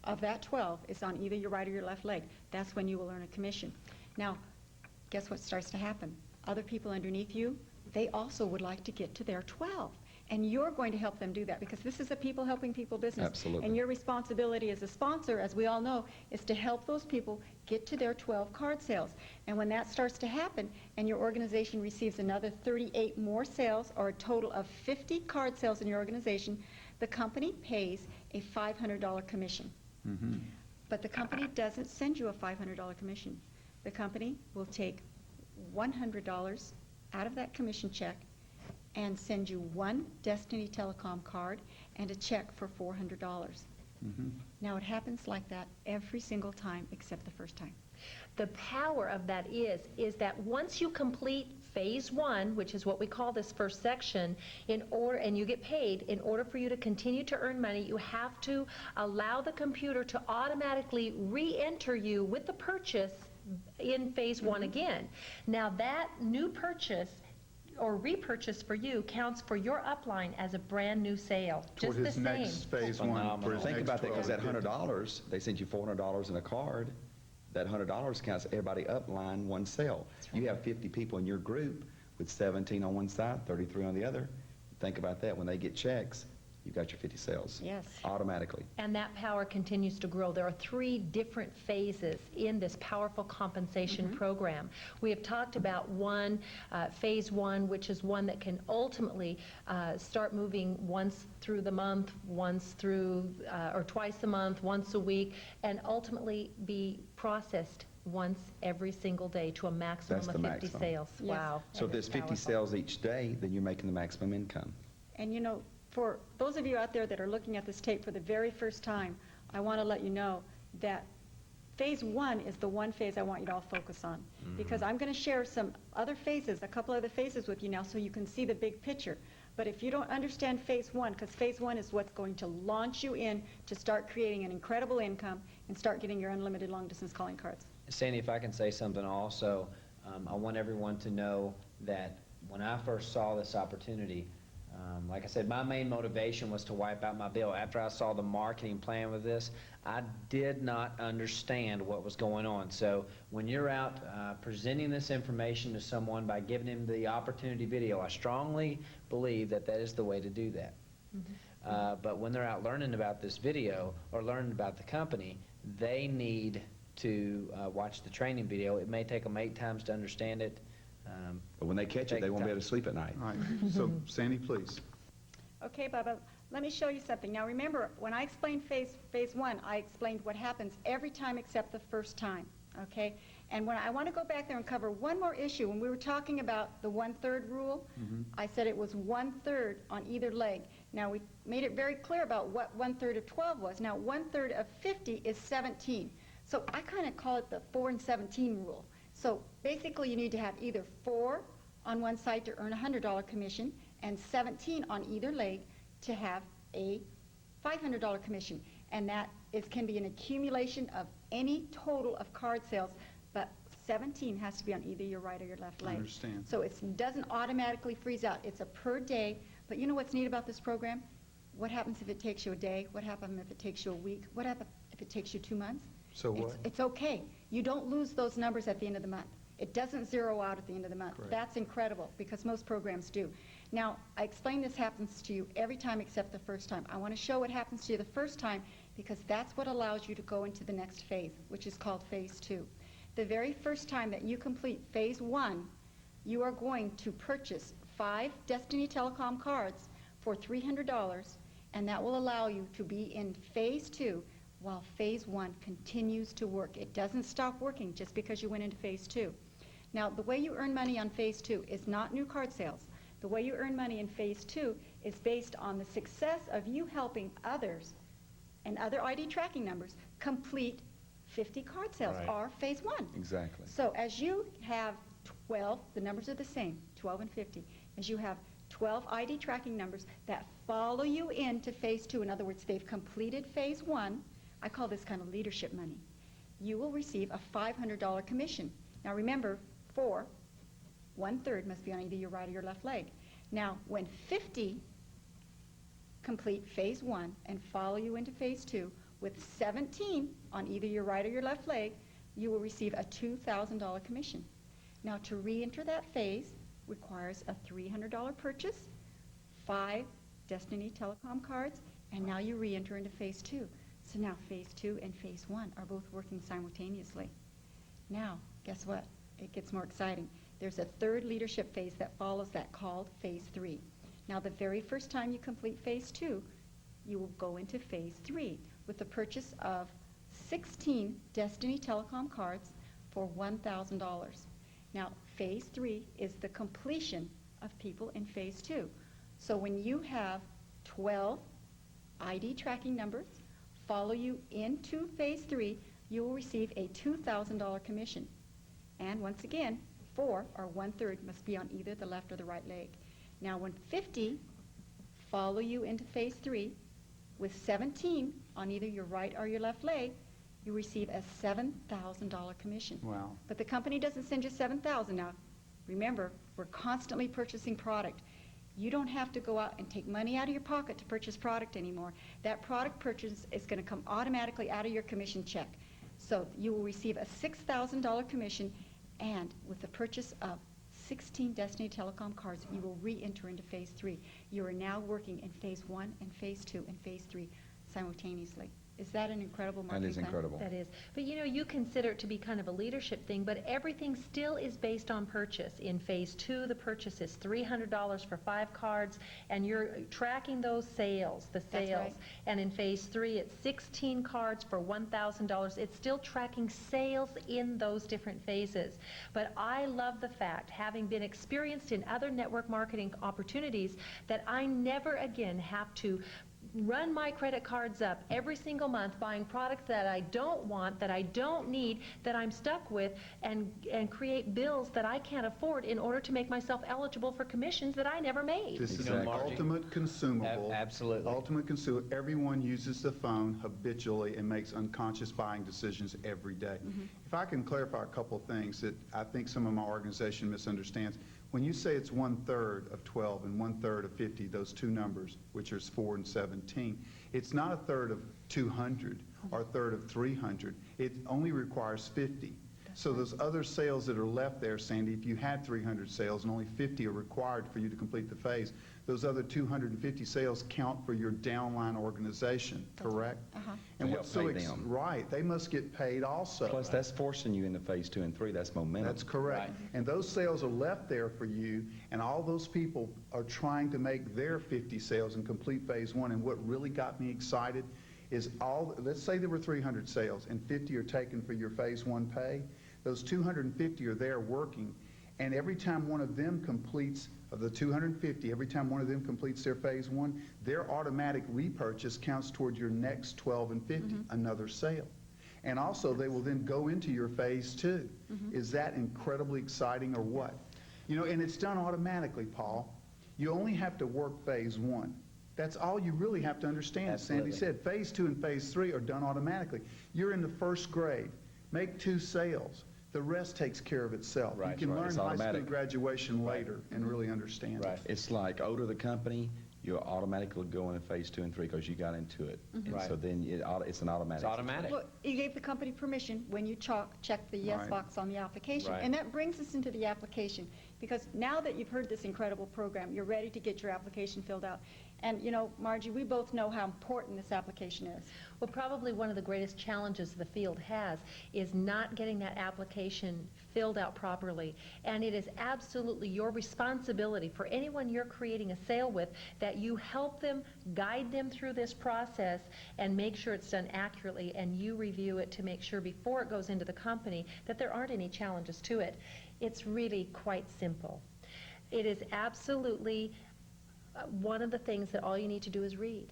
of that 12 is on either your right or your left leg, that's when you will earn a commission. Now, guess what starts to happen? Other people underneath you, they also would like to get to their 12. And you're going to help them do that, because this is a people helping people business. Absolutely. And your responsibility as a sponsor, as we all know, is to help those people get to their 12 card sales. And when that starts to happen and your organization receives another 38 more sales, or a total of 50 card sales in your organization, the company pays a $500 commission. But the company doesn't send you a $500 commission. The company will take $100 out of that commission check and send you 1 Destiny Telecom card and a check for $400. Now, it happens like that every single time except the first time. The power of that is that once you complete phase 1, which is what we call this first section, and you get paid, in order for you to continue to earn money, you have to allow the computer to automatically re-enter you with the purchase in phase 1 again. Now, that new purchase or repurchase for you counts for your upline as a brand new sale. Toward his next phase 1. For his Think next about that, because that 12. $100, they sent you $400 in a card. That $100 counts everybody upline 1 sale. You have 50 people in your group with 17 on one side, 33 on the other. Think about that. When they get checks, you got your 50 sales. Yes. Automatically. And that power continues to grow. There are 3 different phases in this powerful compensation program. We have talked about phase 1, which is one that can ultimately start moving once through the month, or twice a month, once a week, and ultimately be processed once every single day to a maximum That's of the 50 maximum. sales. Yes. Wow. So if there's 50 sales each day, then you're making the maximum income. And you know, for those of you out there that are looking at this tape for the very first time, I want to let you know that phase 1 is the one phase I want you to all focus on. Because I'm going to share some other phases, a couple other phases with you now so you can see the big picture. But if you don't understand phase 1, because phase 1 is what's going to launch you in to start creating an incredible income and start getting your unlimited long-distance calling cards. Sandy, if I can say something also, I want everyone to know that when I first saw this opportunity, like I said, my main motivation was to wipe out my bill. After I saw the marketing plan with this, I did not understand what was going on. So when you're out presenting this information to someone by giving them the opportunity video, I strongly believe that that is the way to do that. But when they're out learning about this video or learning about the company, they need to watch the training video. It may take them 8 times to understand it. But when they catch it, they won't be able to sleep at night. All right. So, Sandy, please. Okay, Bubba, let me show you something. Now remember, when I explained phase 1, I explained what happens every time except the first time, okay? And when I want to go back there and cover one more issue, when we were talking about the 1/3 rule, I said it was 1/3 on either leg. Now we made it very clear about what 1/3 of 12 was. Now 1/3 of 50 is 17. So I kind of call it the 4 and 17 rule. So basically you need to have either 4 on one side to earn a $100 commission and 17 on either leg to have a $500 commission. And that can be an accumulation of any total of card sales, but 17 has to be on either your right or your left leg. I understand. So it doesn't automatically freeze out. It's a per day. But you know what's neat about this program? What happens if it takes you a day? What happens if it takes you a week? What happens if it takes you 2 months? So what? It's okay. You don't lose those numbers at the end of the month. It doesn't zero out at the end of the month. Correct. That's incredible because most programs do. Now, I explain this happens to you every time except the first time. I want to show what happens to you the first time because that's what allows you to go into the next phase, which is called phase 2. The very first time that you complete phase 1, you are going to purchase 5 Destiny Telecom cards for $300, and that will allow you to be in phase 2 while phase 1 continues to work. It doesn't stop working just because you went into phase 2. Now, the way you earn money on phase 2 is not new card sales. The way you earn money in phase 2 is based on the success of you helping others and other ID tracking numbers complete 50 card sales, Right. or phase 1. Exactly. So as you have 12, the numbers are the same, 12 and 50, as you have 12 ID tracking numbers that follow you into phase 2, in other words, they've completed phase 1, I call this kind of leadership money, you will receive a $500 commission. Now remember, 4, 1/3 must be on either your right or your left leg. Now, when 50 complete phase 1 and follow you into phase 2, with 17 on either your right or your left leg, you will receive a $2,000 commission. Now, to re-enter that phase requires a $300 purchase, 5 Destiny Telecom cards, and now you re-enter into phase 2. So now phase 2 and phase 1 are both working simultaneously. Now, guess what? It gets more exciting. There's a 3rd leadership phase that follows that called phase 3. Now, the very first time you complete phase 2, you will go into phase 3 with the purchase of 16 Destiny Telecom cards for $1,000. Now, phase 3 is the completion of people in phase 2. So when you have 12 ID tracking numbers follow you into phase 3, you will receive a $2,000 commission. And once again, 4 or 1/3 must be on either the left or the right leg. Now, when 50 follow you into phase 3, with 17 on either your right or your left leg, you receive a $7,000 commission. Wow. But the company doesn't send you $7,000 now. Remember, we're constantly purchasing product. You don't have to go out and take money out of your pocket to purchase product anymore. That product purchase is going to come automatically out of your commission check. So you will receive a $6,000 commission, and with the purchase of 16 Destiny Telecom cards, you will re-enter into phase 3. You are now working in phase 1 and phase 2 and phase 3 simultaneously. Is that an incredible marketing That is plan? incredible. That is. But you know, you consider it to be kind of a leadership thing, but everything still is based on purchase. In phase 2, the purchase is $300 for 5 cards, and you're tracking those sales, the That's sales. right. And in phase 3, it's 16 cards for $1,000. It's still tracking sales in those different phases. But I love the fact, having been experienced in other network marketing opportunities, that I never again have to run my credit cards up every single month buying products that I don't want, that I don't need, that I'm stuck with, and create bills that I can't afford in order to make myself eligible for commissions that I never made. This is an ultimate consumable. Absolutely. Ultimate consumable. Everyone uses the phone habitually and makes unconscious buying decisions every day. If I can clarify a couple of things that I think some of my organization misunderstands. When you say it's 1/3 of 12 and 1/3 of 50, those two numbers, which is 4 and 17, it's not a third of 200 or a third of 300. It only requires 50. So those other sales that are left there, Sandy, if you had 300 sales and only 50 are required for you to complete the phase, those other 250 sales count for your downline organization, correct? And what's so right, they must get paid also. Plus, that's forcing you into phase 2 and 3. That's momentum. That's correct. And those sales are left there for you, and all those people are trying to make their 50 sales and complete phase 1. And what really got me excited is let's say there were 300 sales and 50 are taken for your phase 1 pay. Those 250 are there working, and every time one of them completes, of the 250, every time one of them completes their phase 1, their automatic repurchase counts toward your next 12 and 50, another sale. And also they will then go into your phase 2. Is that incredibly exciting or what? You know, and it's done automatically, Paul. You only have to work phase 1. That's all you really have to understand. Absolutely. Sandy said phase 2 and phase 3 are done automatically. You're in the first grade. Make 2 sales. The rest takes care of itself. Right, You can learn it's high automatic. school graduation later and really understand it. It's like older the company, you automatically go into phase 2 and 3 because you got into it. And so then it's an automatic. It's automatic. Well, you gave the company permission when you check the yes box on the application. And that brings us into the application, because now that you've heard this incredible program, you're ready to get your application filled out. And, you know, Margie, we both know how important this application is. Well, probably one of the greatest challenges the field has is not getting that application filled out properly. And it is absolutely your responsibility for anyone you're creating a sale with that you help them, guide them through this process, and make sure it's done accurately, and you review it to make sure before it goes into the company that there aren't any challenges to it. It's really quite simple. It is absolutely one of the things that all you need to do is read.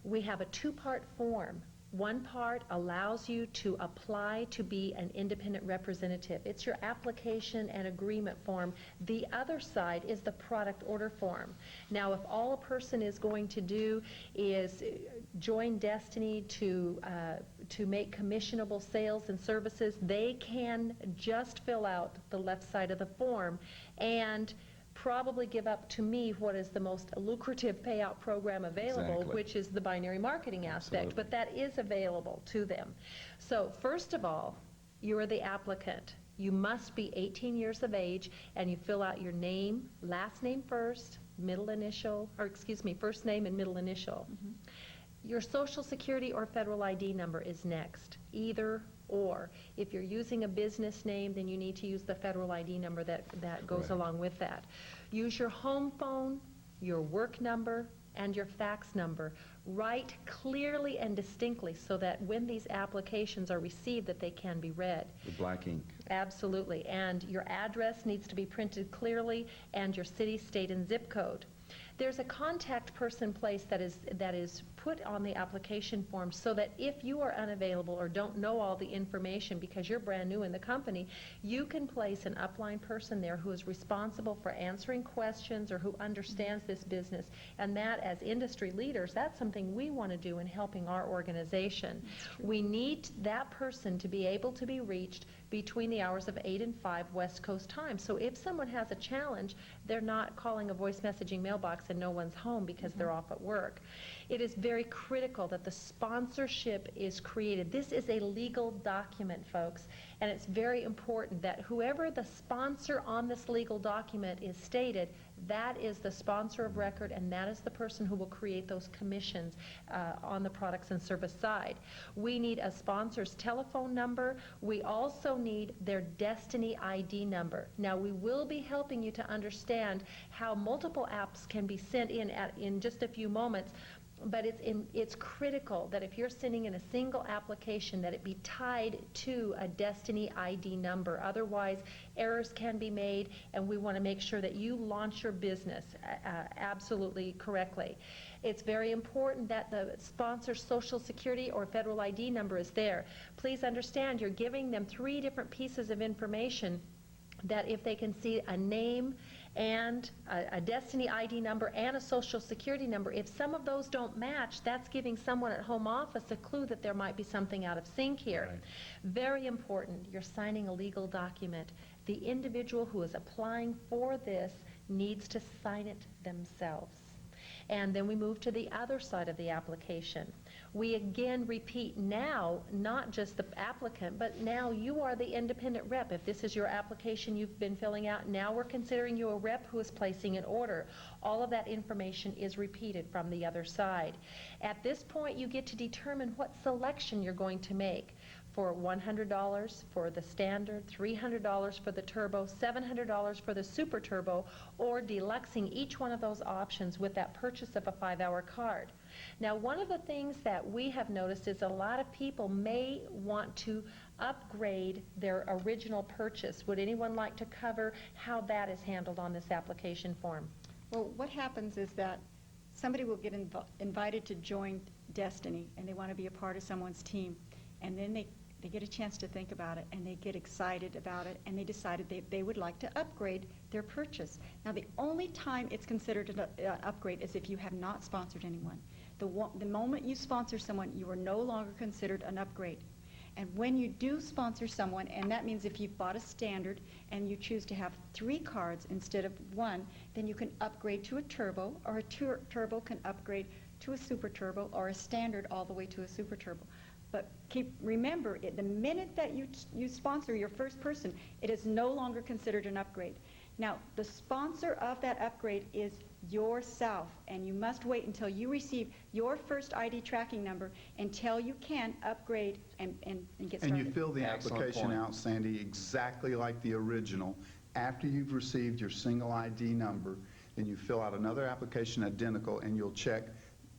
We have a 2-part form. One part allows you to apply to be an independent representative. It's your application and agreement form. The other side is the product order form. Now, if all a person is going to do is join Destiny to make commissionable sales and services, they can just fill out the left side of the form and probably give up to me what is the most lucrative payout program available, which is the binary marketing aspect, but that is available to them. So first of all, you are the applicant. You must be 18 years of age, and you fill out your name, last name first, middle initial, or excuse me, first name and middle initial. Your social security or federal ID number is next, either or. If you're using a business name, then you need to use the federal ID number that goes along with that. Use your home phone, your work number, and your fax number. Write clearly and distinctly so that when these applications are received that they can be read. With black ink. Absolutely. And your address needs to be printed clearly, and your city, state, and zip code. There's a contact person place that is put on the application form so that if you are unavailable or don't know all the information because you're brand new in the company, you can place an upline person there who is responsible for answering questions or who understands this business. And that, as industry leaders, that's something we want to do in helping our organization. We need that person to be able to be reached between the hours of 8 and 5 West Coast time. So if someone has a challenge, they're not calling a voice messaging mailbox checks and no one's home because they're off at work. It is very critical that the sponsorship is created. This is a legal document, folks, and it's very important that whoever the sponsor on this legal document is stated, that is the sponsor of record, and that is the person who will create those commissions on the products and service side. We need a sponsor's telephone number. We also need their Destiny ID number. Now, we will be helping you to understand how multiple apps can be sent in just a few moments, but it's critical that if you're sending in a single application that it be tied to a Destiny ID number. Otherwise, errors can be made, and we want to make sure that you launch your business absolutely correctly. It's very important that the sponsor's social security or federal ID number is there. Please understand, you're giving them 3 different pieces of information that if they can see a name and a Destiny ID number and a social security number, if some of those don't match, that's giving someone at home office a clue that there might be something out of sync here. Right. Very important, you're signing a legal document. The individual who is applying for this needs to sign it themselves. And then we move to the other side of the application. We again repeat now, not just the applicant, but now you are the independent rep. If this is your application you've been filling out, now we're considering you a rep who is placing an order. All of that information is repeated from the other side. At this point, you get to determine what selection you're going to make. For $100 for the standard, $300 for the turbo, $700 for the super turbo, or deluxing each one of those options with that purchase of a 5-hour card. Now, one of the things that we have noticed is a lot of people may want to upgrade their original purchase. Would anyone like to cover how that is handled on this application form? Well, what happens is that somebody will get invited to join Destiny, and they want to be a part of someone's team, and then they get a chance to think about it, and they get excited about it, and they decided they would like to upgrade their purchase. Now, the only time it's considered an upgrade is if you have not sponsored anyone. The moment you sponsor someone, you are no longer considered an upgrade. And when you do sponsor someone, and that means if you've bought a standard and you choose to have 3 cards instead of 1, then you can upgrade to a turbo, or a turbo can upgrade to a super turbo, or a standard all the way to a super turbo. But remember, the minute that you sponsor your first person, it is no longer considered an upgrade. Now, the sponsor of that upgrade is yourself, and you must wait until you receive your first ID tracking number until you can upgrade and get started. And you fill the application out, Sandy, exactly like the original. After you've received your single ID number, then you fill out another application identical, and you'll check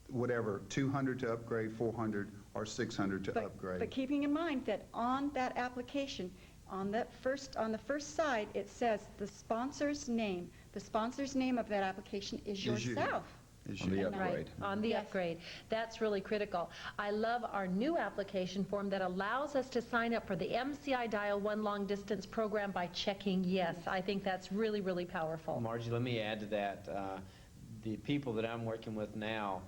whatever, 200 to upgrade, 400, or 600 to upgrade. But keeping in mind that on that application, on the first side, it says the sponsor's name. The sponsor's name of that application is yourself. On the upgrade. Right, on the upgrade. That's really critical. I love our new application form that allows us to sign up for the MCI Dial 1 long distance program by checking yes. I think that's really, really powerful. Margie, let me add to that. The people that I'm working with now,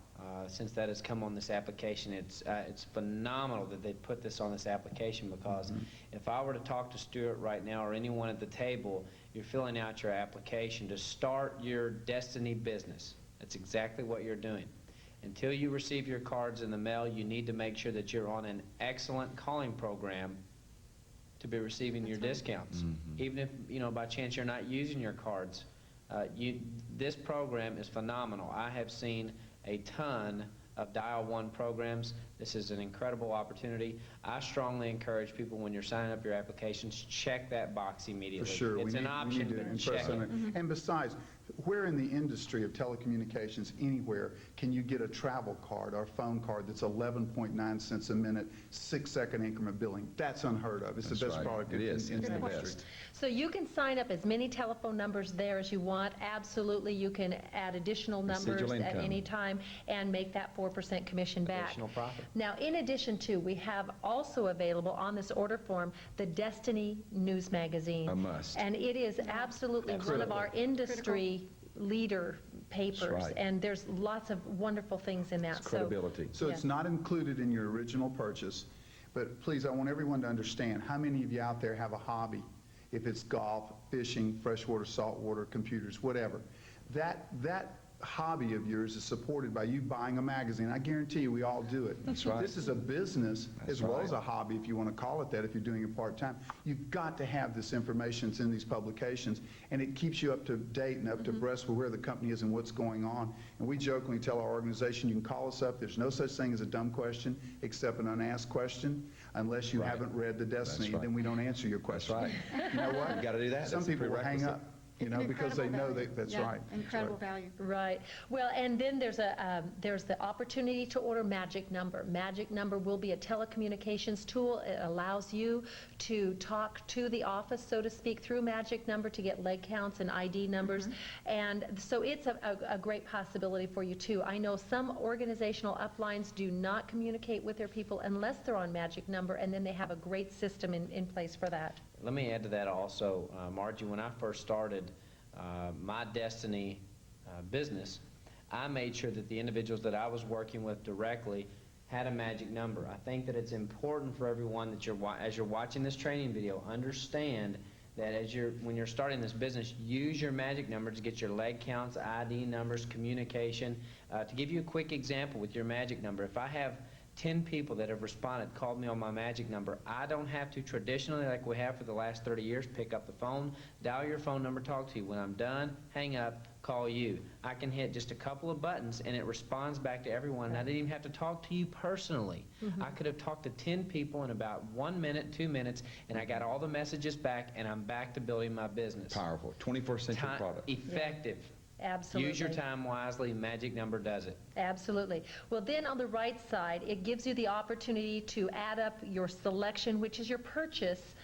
since that has come on this application, it's phenomenal that they put this on this application, because if I were to talk to Stuart right now, or anyone at the table, you're filling out your application to start your Destiny business. That's exactly what you're doing. Until you receive your cards in the mail, you need to make sure that you're on an excellent calling program to be receiving your discounts. Even if, by chance you're not using your cards, this program is phenomenal. I have seen a ton of Dial 1 programs. This is an incredible opportunity. I strongly encourage people, when you're signing up your applications, check that box immediately. For sure. It's an option, but check it. And besides, where in the industry of telecommunications, anywhere, can you get a travel card or a phone card that's 11.9 cents a minute, 6-second increment billing? That's unheard of. It's the best product in the industry. So you can sign up as many telephone numbers there as you want. Absolutely, you can add additional numbers at any time and make that 4% commission back. Additional profit. Now, in addition to, we have also available on this order form the Destiny News Magazine. A must. And it is absolutely one of our industry leader papers, and there's lots of wonderful things in that. It's credibility. So it's not included in your original purchase, but please, I want everyone to understand, how many of you out there have a hobby? If it's golf, fishing, freshwater, saltwater, computers, whatever. That hobby of yours is supported by you buying a magazine. I guarantee you we all do it. That's right. This is a business as well as right. a hobby, if you want to call it that, if you're doing it part-time. You've got to have this information that's in these publications, and it keeps you up to date and up to breast with where the company is and what's going on. And we jokingly tell our organization, you can call us up. There's no such thing as a dumb question except an unasked question, unless you haven't read the Destiny. Then we don't answer your question. That's right. You know what? You got to do that. Some That's a people will hang prerequisite. up, you know, because they know that's right. Incredible value. Right. Well, and then there's the opportunity to order Magic Number. Magic Number will be a telecommunications tool. It allows you to talk to the office, so to speak, through Magic Number to get leg counts and ID numbers. And so it's a great possibility for you too. I know some organizational uplines do not communicate with their people unless they're on Magic Number, and then they have a great system in place for that. Let me add to that also, Margie, when I first started my Destiny business, I made sure that the individuals that I was working with directly had a magic number. I think that it's important for everyone that as you're watching this training video, understand that when you're starting this business, use your magic number to get your leg counts, ID numbers, communication. To give you a quick example with your magic number, if I have 10 people that have responded, called me on my magic number, I don't have to traditionally, like we have for the last 30 years, pick up the phone, dial your phone number, talk to you. When I'm done, hang up, call you. I can hit just a couple of buttons and it responds back to everyone. And I didn't even have to talk to you personally. I could have talked to 10 people in about 1 minute, 2 minutes, and I got all the messages back, and I'm back to building my business. Powerful. 21st century product. Effective. Absolutely. Use your time wisely. Magic Number does it. Absolutely. Well, then on the right side, it gives you the opportunity to add up your selection, which is your purchase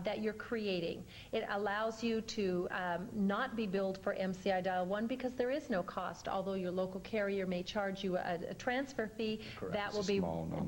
that you're creating. It allows you to not be billed for MCI Dial 1 because there is no cost, although your local carrier may charge you a transfer fee. Correct.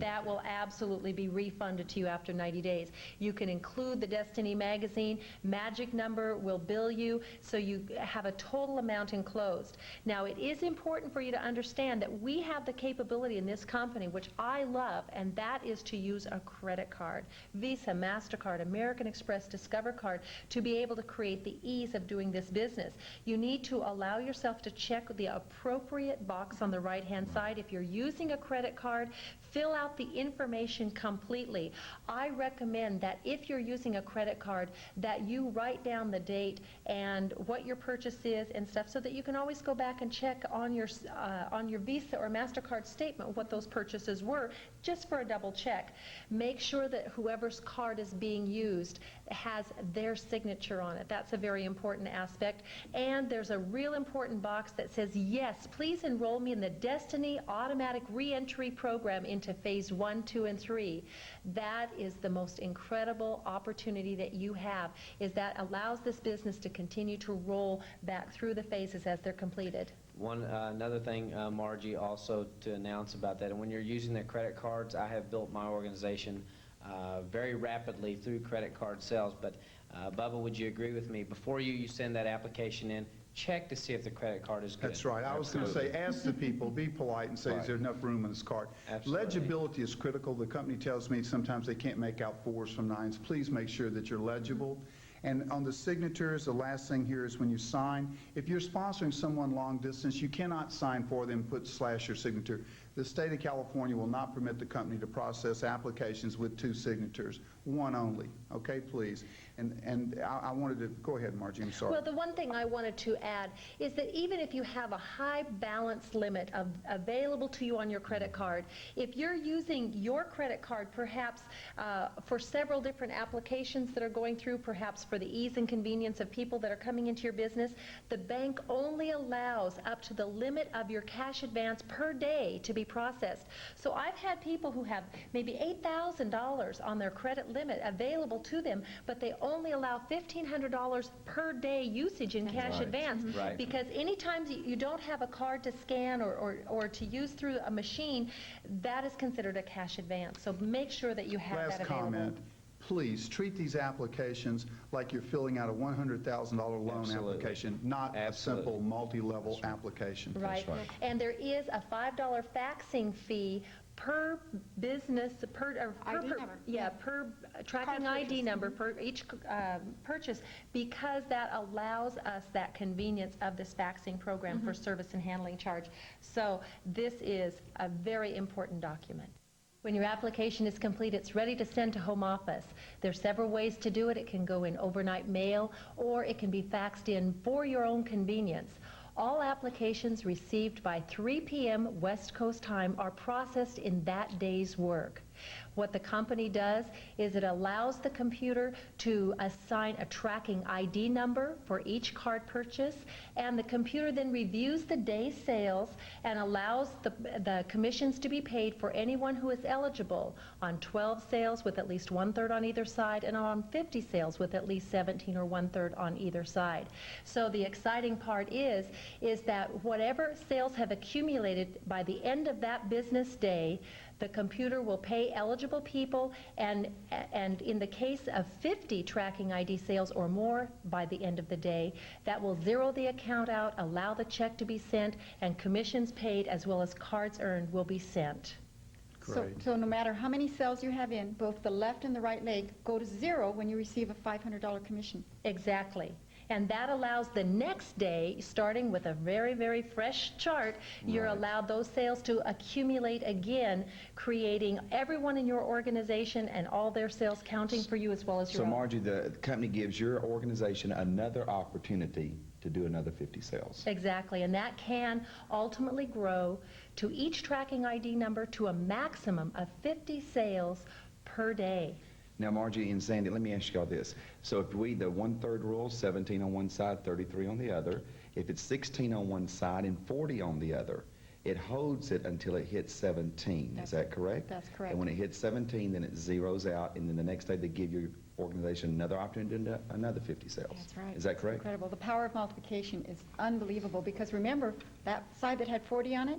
That will absolutely be refunded to you after 90 days. You can include the Destiny magazine. Magic Number will bill you, so you have a total amount enclosed. Now, it is important for you to understand that we have the capability in this company, which I love, and that is to use a credit card. Visa, MasterCard, American Express, Discover Card, to be able to create the ease of doing this business. You need to allow yourself to check the appropriate box on the right-hand side. If you're using a credit card, fill out the information completely. I recommend that if you're using a credit card, that you write down the date and what your purchase is and stuff, so that you can always go back and check on your Visa or MasterCard statement what those purchases were, just for a double check. Make sure that whoever's card is being used has their signature on it. That's a very important aspect. And there's a real important box that says, yes, please enroll me in the Destiny Automatic Reentry Program into Phase 1, 2, and 3. That is the most incredible opportunity that you have, is that allows this business to continue to roll back through the phases as they're completed. Another thing, Margie, also to announce about that, and when you're using the credit cards, I have built my organization very rapidly through credit card sales. But Bubba, would you agree with me? Before you send that application in, check to see if the credit card is good. That's right. I was going to say, ask the people, be polite and say, is there enough room on this card? Absolutely. Legibility is critical. The company tells me sometimes they can't make out 4s from 9s. Please make sure that you're legible. And on the signatures, the last thing here is when you sign, if you're sponsoring someone long distance, you cannot sign for them, put / your signature. The state of California will not permit the company to process applications with 2 signatures, 1 only. Okay, please. And I wanted to, go ahead, Margie, I'm sorry. Well, the one thing I wanted to add is that even if you have a high balance limit available to you on your credit card, if you're using your credit card perhaps for several different applications that are going through, perhaps for the ease and convenience of people that are coming into your business, the bank only allows up to the limit of your cash advance per day to be processed. So I've had people who have maybe $8,000 on their credit limit available to them, but they only allow $1,500 per day usage in cash advance, because anytime you don't have a card to scan or to use through a machine, that is considered a cash advance. So make sure that you have that available. Last comment. please treat these applications like you're filling out a $100,000 loan application, not a simple multi-level application. Right. And there is a $5 faxing fee per business, per tracking ID number per each purchase, because that allows us that convenience of this faxing program for service and handling charge. So this is a very important document. When your application is complete, it's ready to send to home office. There's several ways to do it. It can go in overnight mail, or it can be faxed in for your own convenience. All applications received by 3 p.m. West Coast time are processed in that day's work. What the company does is it allows the computer to assign a tracking ID number for each card purchase, and the computer then reviews the day's sales and allows the commissions to be paid for anyone who is eligible on 12 sales with at least 1/3 on either side, and on 50 sales with at least 17 or 1/3 on either side. So the exciting part is that whatever sales have accumulated by the end of that business day, the computer will pay eligible people, and in the case of 50 tracking ID sales or more by the end of the day, that will zero the account out, allow the check to be sent, and commissions paid as well as cards earned will be sent. So no matter how many cells you have in, both the left and the right leg go to zero when you receive a $500 commission. Exactly. And that allows the next day, starting with a very, very fresh chart, you're allowed those sales to accumulate again, creating everyone in your organization and all their sales counting for you as well as your own. So Margie, the company gives your organization another opportunity to do another 50 sales. Exactly, and that can ultimately grow to each tracking ID number to a maximum of 50 sales per day. Now, Margie and Sandy, let me ask you all this. So if we, the 1/3 rule, 17 on one side, 33 on the other, if it's 16 on one side and 40 on the other, it holds it until it hits 17. Is that correct? That's correct. And when it hits 17, then it zeroes out, and then the next day they give your organization another opportunity to do another 50 sales. That's right. Is that correct? Incredible. The power of multiplication is unbelievable, because remember, that side that had 40 on it,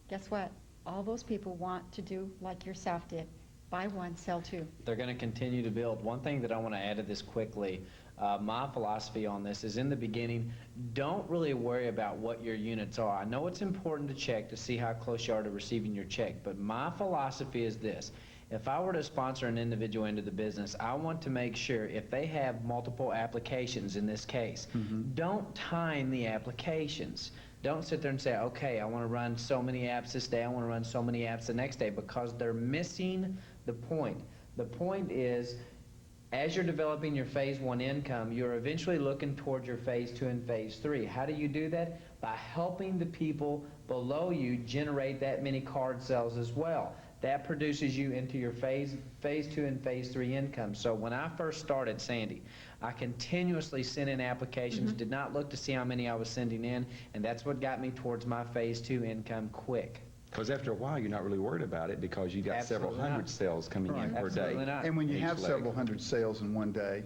guess what? All those people want to do like yourself did. Buy one, sell two. They're going to continue to build. One thing that I want to add to this quickly, my philosophy on this is, in the beginning, don't really worry about what your units are. I know it's important to check to see how close you are to receiving your check, but my philosophy is this. If I were to sponsor an individual into the business, I want to make sure, if they have multiple applications in this case, don't time the applications. Don't sit there and say, okay, I want to run so many apps this day, I want to run so many apps the next day, because they're missing the point. The point is, as you're developing your phase 1 income, you're eventually looking toward your phase 2 and phase 3. How do you do that? By helping the people below you generate that many card sales as well. That produces you into your phase 2 and phase 3 income. So when I first started, Sandy, I continuously sent in applications, did not look to see how many I was sending in, and that's what got me towards my phase 2 income quick. Because after a while, you're not really worried about it, because you got several hundred sales coming in per day. And when you have several hundred sales in one day,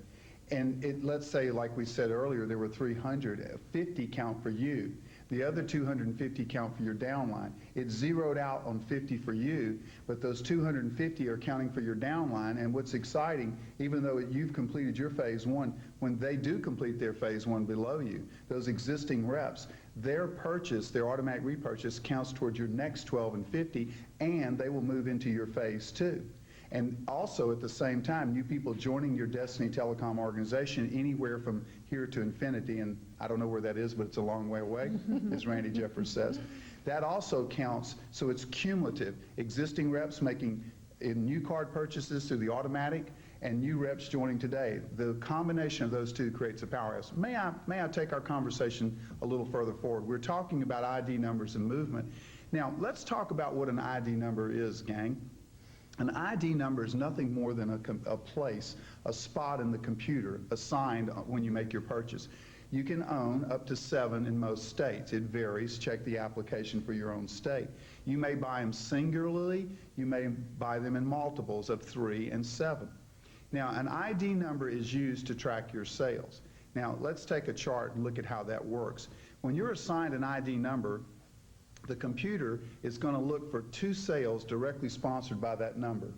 and let's say, like we said earlier, there were 350 count for you. The other 250 count for your downline. It's zeroed out on 50 for you, but those 250 are counting for your downline. And what's exciting, even though you've completed your phase 1, when they do complete their phase 1 below you, those existing reps, their purchase, their automatic repurchase, counts towards your next 12 and 50, and they will move into your phase 2. And also, at the same time, new people joining your Destiny Telecom organization anywhere from here to infinity, and I don't know where that is, but it's a long way away, as Randy Jeffers says. That also counts, so it's cumulative. Existing reps making new card purchases through the automatic, and new reps joining today. The combination of those two creates a powerhouse. May I take our conversation a little further forward? We're talking about ID numbers and movement. Now, let's talk about what an ID number is, gang. An ID number is nothing more than a place, a spot in the computer assigned when you make your purchase. You can own up to 7 in most states. It varies. Check the application for your own state. You may buy them singularly. You may buy them in multiples of 3 and 7. Now, an ID number is used to track your sales. Now, let's take a chart and look at how that works. When you're assigned an ID number, the computer is going to look for 2 sales directly sponsored by that number.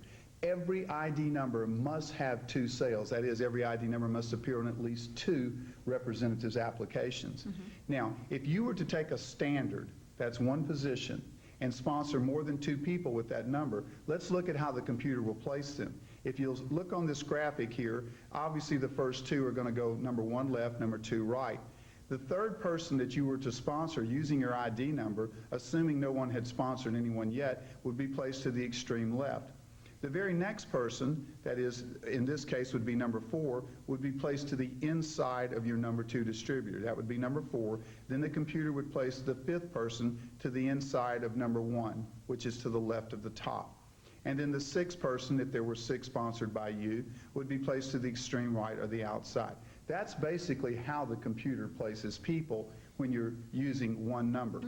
Every ID number must have 2 sales. That is, every ID number must appear on at least 2 representatives' applications. Now, if you were to take a standard, that's 1 position, and sponsor more than 2 people with that number, let's look at how the computer will place them. If you'll look on this graphic here, obviously the first 2 are going to go number 1 left, number 2 right. The third person that you were to sponsor using your ID number, assuming no one had sponsored anyone yet, would be placed to the extreme left. The very next person, that is, in this case would be number 4, would be placed to the inside of your number 2 distributor. That would be number 4. Then the computer would place the 5th person to the inside of number 1, which is to the left of the top. And then the 6th person, if there were 6 sponsored by you, would be placed to the extreme right or the outside. That's basically how the computer places people when you're using 1 number.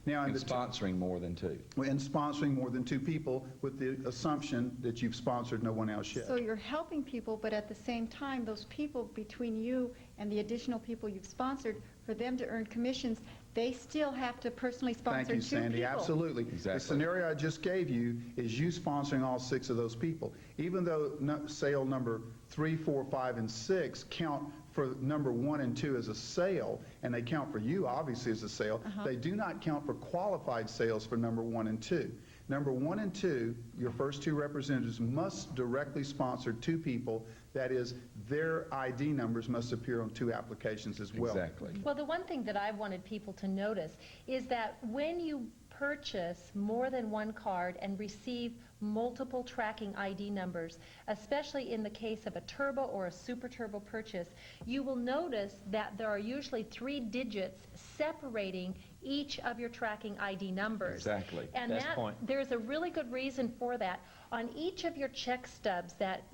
Now, And sponsoring more than 2. And sponsoring more than 2 people with the assumption that you've sponsored no one else yet. So you're helping people, but at the same time, those people between you and the additional people you've sponsored, for them to earn commissions, they still have to personally sponsor 2 people. Thank you, Sandy. Absolutely. Exactly. The scenario I just gave you is you sponsoring all 6 of those people. Even though sale number 3, 4, 5, and 6 count for number 1 and 2 as a sale, and they count for you, obviously, as a sale, they do not count for qualified sales for number 1 and 2. Number 1 and 2, your first 2 representatives must directly sponsor 2 people. That is, their ID numbers must appear on 2 applications as well. Exactly. Well, the one thing that I wanted people to notice is that when you purchase more than 1 card and receive multiple tracking ID numbers, especially in the case of a turbo or a super turbo purchase, you will notice that there are usually 3 digits separating each of your tracking ID numbers. Exactly. And Best point. there's a really good reason for that. On each of your check stubs that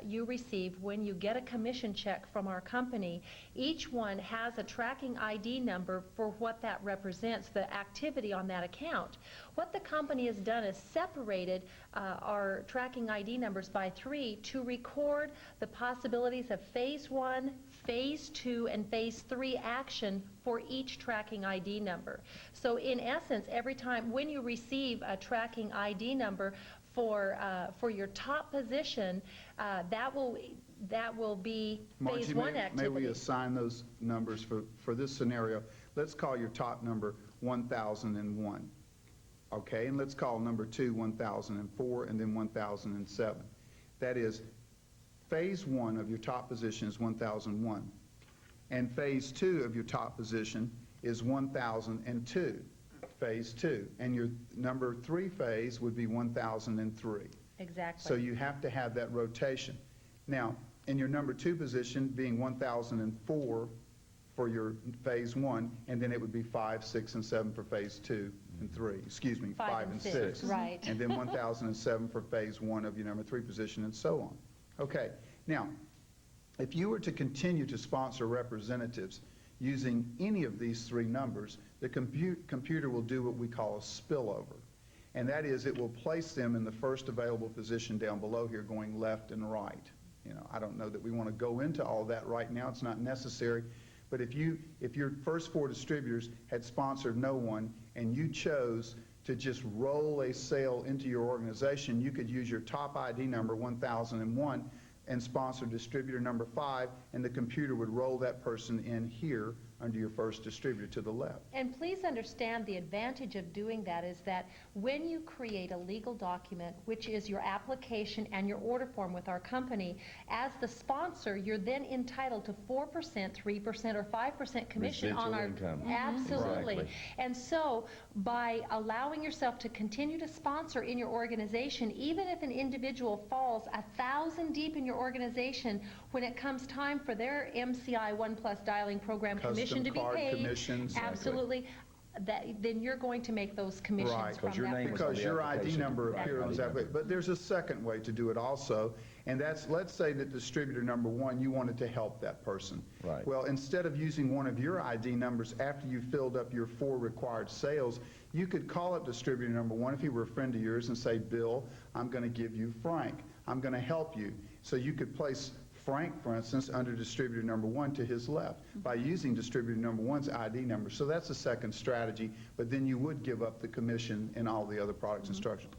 you receive when you get a commission check from our company, each one has a tracking ID number for what that represents, the activity on that account. What the company has done is separated our tracking ID numbers by 3 to record the possibilities of phase 1, phase 2, and phase 3 action for each tracking ID number. So in essence, every time when you receive a tracking ID number for your top position, that will be phase Margie, 1 activity. may we assign those numbers for this scenario? Let's call your top number 1001. Okay, and let's call number 2 1004 and then 1007. That is, phase 1 of your top position is 1001. And phase 2 of your top position is 1002. Phase 2. And your number 3 phase would be 1003. Exactly. So you have to have that rotation. Now, in your number 2 position being 1004 for your phase 1, and then it would be 5, 6, and 7 for phase 2 and 3. Excuse me, 5 and 6. Right. And then 1007 for phase 1 of your number 3 position, and so on. Okay. Now, if you were to continue to sponsor representatives using any of these 3 numbers, the computer will do what we call a spillover. And that is, it will place them in the first available position down below here, going left and right. You know, I don't know that we want to go into all that right now. It's not necessary. But if your first 4 distributors had sponsored no one and you chose to just roll a sale into your organization, you could use your top ID number 1001 and sponsor distributor number 5, and the computer would roll that person in here under your first distributor to the left. And please understand the advantage of doing that is that when you create a legal document, which is your application and your order form with our company, as the sponsor, you're then entitled to 4%, 3%, or 5% commission on our income. Absolutely. Exactly. And so by allowing yourself to continue to sponsor in your organization, even if an individual falls 1,000 deep in your organization, when it comes time for their MCI 1+ dialing program commission to be card paid, commissions. absolutely, then you're going to make those commissions Right, from that person. because your ID number appears on that way. But there's a second way to do it also, and that's, let's say that distributor number 1, you wanted to help that person. Right. Well, instead of using one of your ID numbers after you filled up your 4 required sales, you could call up distributor number 1 if he were a friend of yours and say, Bill, I'm going to give you Frank. I'm going to help you. So you could place Frank, for instance, under distributor number 1 to his left by using distributor number 1's ID number. So that's a second strategy, but then you would give up the commission and all the other products and structures.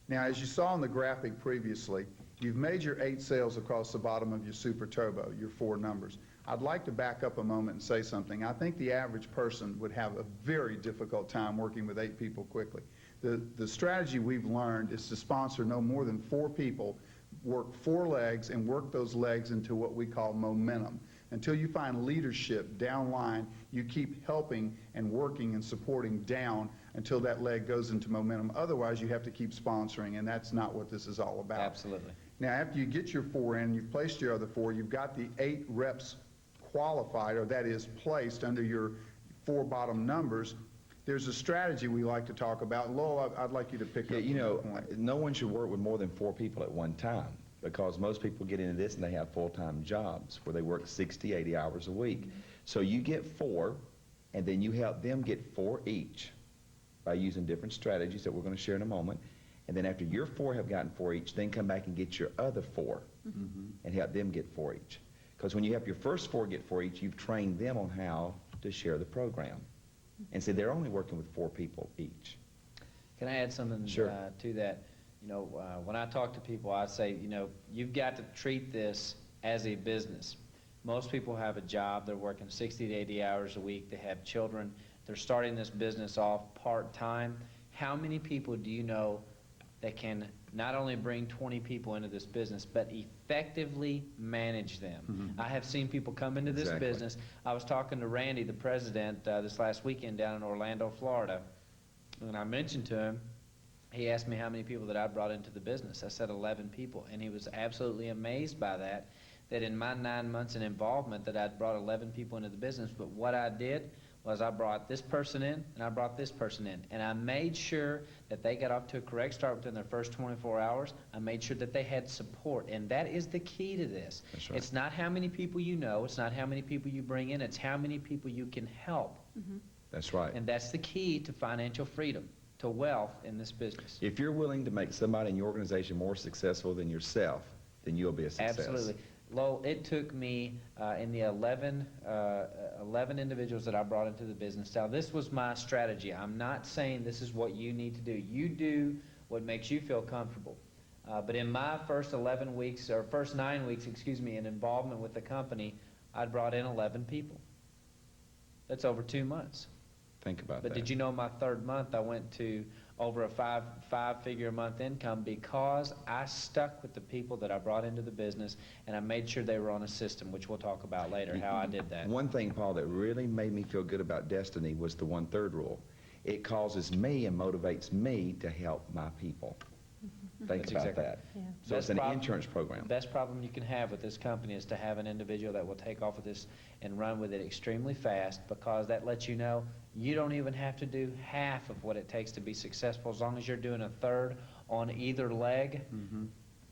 Now, as you saw in the graphic previously, you've made your 8 sales across the bottom of your Super Turbo, your 4 numbers. I'd like to back up a moment and say something. I think the average person would have a very difficult time working with 8 people quickly. The strategy we've learned is to sponsor no more than 4 people, work 4 legs, and work those legs into what we call momentum. Until you find leadership downline, you keep helping and working and supporting down until that leg goes into momentum. Otherwise, you have to keep sponsoring, and that's not what this is all about. Absolutely. Now, after you get your 4 in, you've placed your other 4, you've got the 8 reps qualified, or that is placed under your 4 bottom numbers. There's a strategy we like to talk about. Lowell, I'd like you to pick up. You know, no one should work with more than 4 people at one time, because most people get into this and they have full-time jobs where they work 60, 80 hours a week. So you get 4, and then you help them get 4 each by using different strategies that we're going to share in a moment. And then after your 4 have gotten 4 each, then come back and get your other 4 and help them get 4 each. Because when you have your first 4 get 4 each, you've trained them on how to share the program. And so they're only working with 4 people each. Can I add something to that? You know, when I talk to people, I say, you know, you've got to treat this as a business. Most people have a job. They're working 60 to 80 hours a week. They have children. They're starting this business off part-time. How many people do you know that can not only bring 20 people into this business, but effectively manage them? I have seen people come into this business. I was talking to Randy, the president, this last weekend down in Orlando, Florida, and I mentioned to him, he asked me how many people that I brought into the business. I said 11 people, and he was absolutely amazed by that in my 9 months in involvement that I'd brought 11 people into the business. But what I did was I brought this person in, and I brought this person in, and I made sure that they got off to a correct start within their first 24 hours. I made sure that they had support, and that is the key to this. That's right. It's not how many people you know, it's not how many people you bring in, it's how many people you can help. That's right. And that's the key to financial freedom, to wealth in this business. If you're willing to make somebody in your organization more successful than yourself, then you'll be a success. Absolutely. Lowell, it took me in the 11 individuals that I brought into the business. Now, this was my strategy. I'm not saying this is what you need to do. You do what makes you feel comfortable. But in my first 11 weeks, or first 9 weeks, excuse me, in involvement with the company, I'd brought in 11 people. That's over 2 months. Think about that. But did you know my 3rd month I went to over a five-figure a month income because I stuck with the people that I brought into the business, and I made sure they were on a system, which we'll talk about later, how I did that. One thing, Paul, that really made me feel good about Destiny was the 1/3 rule. It causes me and motivates me to help my people. Think about that. Yeah. So it's an insurance program. The best problem you can have with this company is to have an individual that will take off with this and run with it extremely fast, because that lets you know you don't even have to do half of what it takes to be successful. As long as you're doing a 1/3 on either leg,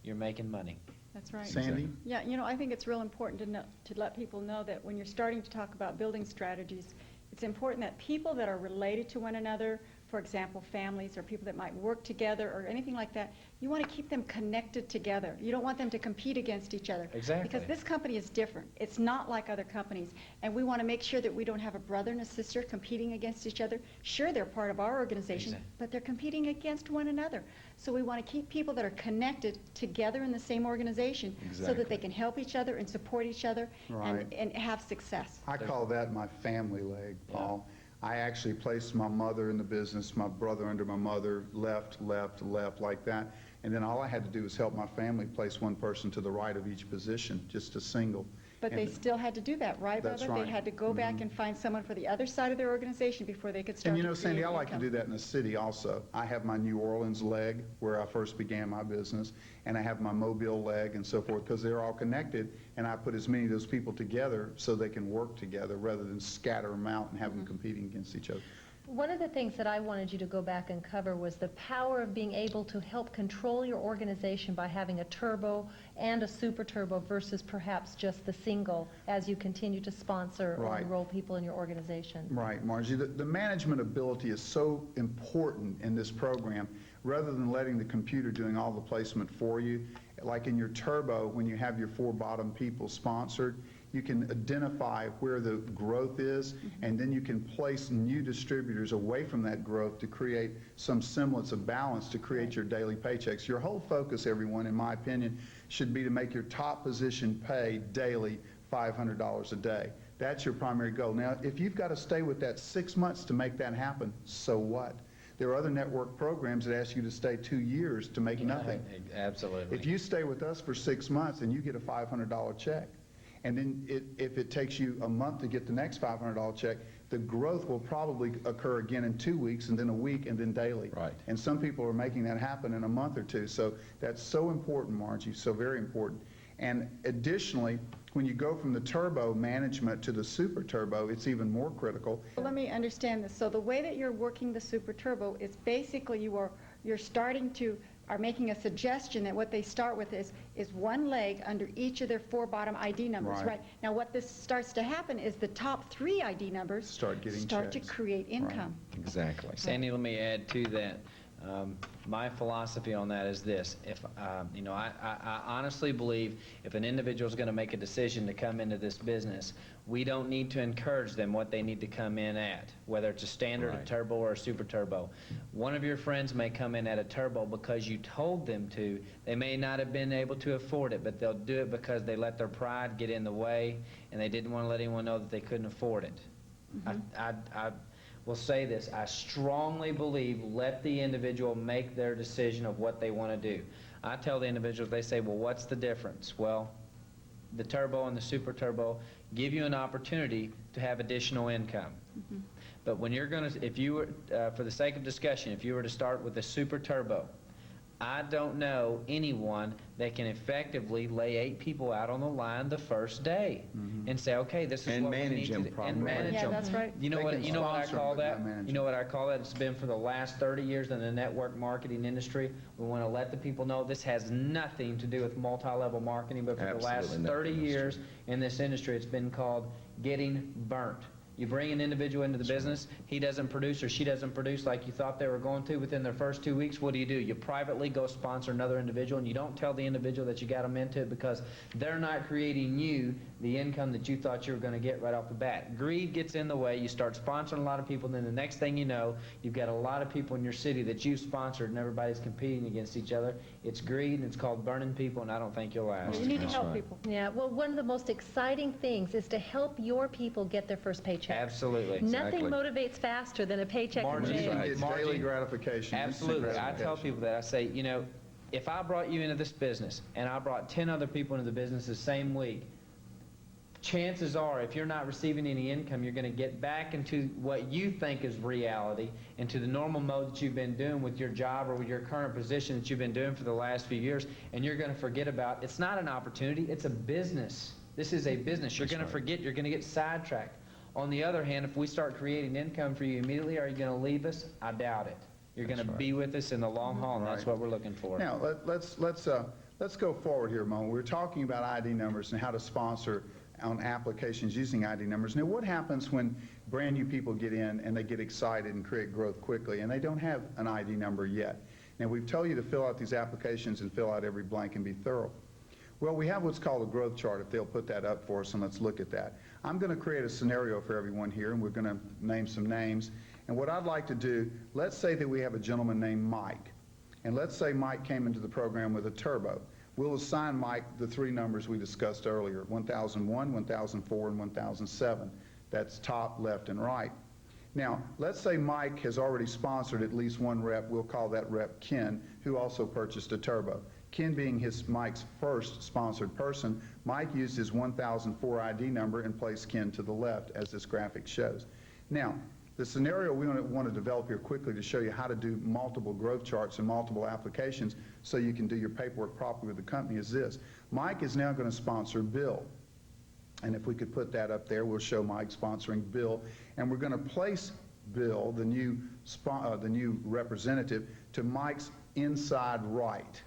you're making money. That's right. Sandy? Yeah, you know, I think it's real important to let people know that when you're starting to talk about building strategies, it's important that people that are related to one another, for example, families or people that might work together or anything like that, you want to keep them connected together. You don't want them to compete against each other. Exactly. Because this company is different. It's not like other companies. And we want to make sure that we don't have a brother and a sister competing against each other. Sure, they're part of our organization, but they're competing against one another. So we want to keep people that are connected together in the same organization so that they can help each other and support each other and have success. I call that my family leg, Paul. I actually placed my mother in the business, my brother under my mother, left, like that. And then all I had to do was help my family place one person to the right of each position, just a single. But they still had to do that, right, That's Bubba? right. They had to go back and find someone for the other side of their organization before they could start And you to know, Sandy, create I like to income. do that in the city also. I have my New Orleans leg, where I first began my business, and I have my Mobile leg and so forth, because they're all connected, and I put as many of those people together so they can work together rather than scatter them out and have them competing against each other. One of the things that I wanted you to go back and cover was the power of being able to help control your organization by having a turbo and a super turbo versus perhaps just the single as you continue to sponsor or enroll people in your organization. Right, Margie. The management ability is so important in this program. Rather than letting the computer doing all the placement for you, like in your turbo, when you have your 4 bottom people sponsored, you can identify where the growth is, and then you can place new distributors away from that growth to create some semblance of balance to create your daily paychecks. Your whole focus, everyone, in my opinion, should be to make your top position pay daily $500 a day. That's your primary goal. Now, if you've got to stay with that 6 months to make that happen, so what? There are other network programs that ask you to stay 2 years to make nothing. Absolutely. If you stay with us for 6 months and you get a $500 check, and then if it takes you a month to get the next $500 check, the growth will probably occur again in 2 weeks, and then a week, and then daily. Right. And some people are making that happen in a month or two. So that's so important, Margie, so very important. And additionally, when you go from the turbo management to the super turbo, it's even more critical. Let me understand this. So the way that you're working the super turbo is basically you're starting to are making a suggestion that what they start with is one leg under each of their 4 bottom ID numbers, right? Now what this starts to happen is the top 3 ID numbers start to create income. Right. Exactly. Sandy, let me add to that. My philosophy on that is this: if you know, I honestly believe if an individual is going to make a decision to come into this business, we don't need to encourage them what they need to come in at, whether it's a standard, a turbo, or a super turbo. One of your friends may come in at a turbo because you told them to. They may not have been able to afford it, but they'll do it because they let their pride get in the way and they didn't want to let anyone know that they couldn't afford it. I will say this: I strongly believe let the individual make their decision of what they want to do. I tell the individuals, they say, well, what's the difference? Well, the turbo and the super turbo give you an opportunity to have additional income. But when you're going to, if you were, for the sake of discussion, if you were to start with the super turbo, I don't know anyone that can effectively lay 8 people out on the line the first day and say, okay, this is what we need to do, and manage them. That's right. You know what I call that? You know what I call that? It's been for the last 30 years in the network marketing industry. We want to let the people know this has nothing to do with multi-level marketing, but for the last 30 years in this industry, it's been called getting burnt. You bring an individual into the business, he doesn't produce or she doesn't produce like you thought they were going to within their first 2 weeks. What do? You privately go sponsor another individual, and you don't tell the individual that you got them into it because they're not creating you the income that you thought you were going to get right off the bat. Greed gets in the way. You start sponsoring a lot of people, and then the next thing you know, you've got a lot of people in your city that you've sponsored, and everybody's competing against each other. It's greed, and it's called burning people, and I don't think you'll last. You need to help people. Yeah, well, one of the most exciting things is to help your people get their first paycheck. Absolutely. Nothing motivates faster than a paycheck in the mail. It's daily gratification. Absolutely. I tell people that. I say, you know, if I brought you into this business and I brought 10 other people into the business the same week, chances are, if you're not receiving any income, you're going to get back into what you think is reality, into the normal mode that you've been doing with your job or with your current position that you've been doing for the last few years, and you're going to forget about, it's not an opportunity, it's a business. This is a business. You're going to forget, you're going to get sidetracked. On the other hand, if we start creating income for you immediately, are you going to leave us? I doubt it. You're going to be with us in the long haul, and that's what we're looking for. Now, let's go forward here a moment. We're talking about ID numbers and how to sponsor on applications using ID numbers. Now, what happens when brand new people get in and they get excited and create growth quickly and they don't have an ID number yet? Now, we've told you to fill out these applications and fill out every blank and be thorough. Well, we have what's called a growth chart, if they'll put that up for us, and let's look at that. I'm going to create a scenario for everyone here, and we're going to name some names. And what I'd like to do, let's say that we have a gentleman named Mike. And let's say Mike came into the program with a turbo. We'll assign Mike the 3 numbers we discussed earlier, 1001, 1004, and 1007. That's top, left, and right. Now, let's say Mike has already sponsored at least one rep. We'll call that rep Ken, who also purchased a turbo. Ken being Mike's first sponsored person, Mike used his 1004 ID number and placed Ken to the left, as this graphic shows. Now, the scenario we want to develop here quickly to show you how to do multiple growth charts and multiple applications so you can do your paperwork properly with the company is this. Mike is now going to sponsor Bill. And if we could put that up there, we'll show Mike sponsoring Bill. And we're going to place Bill, the new representative, to Mike's inside right.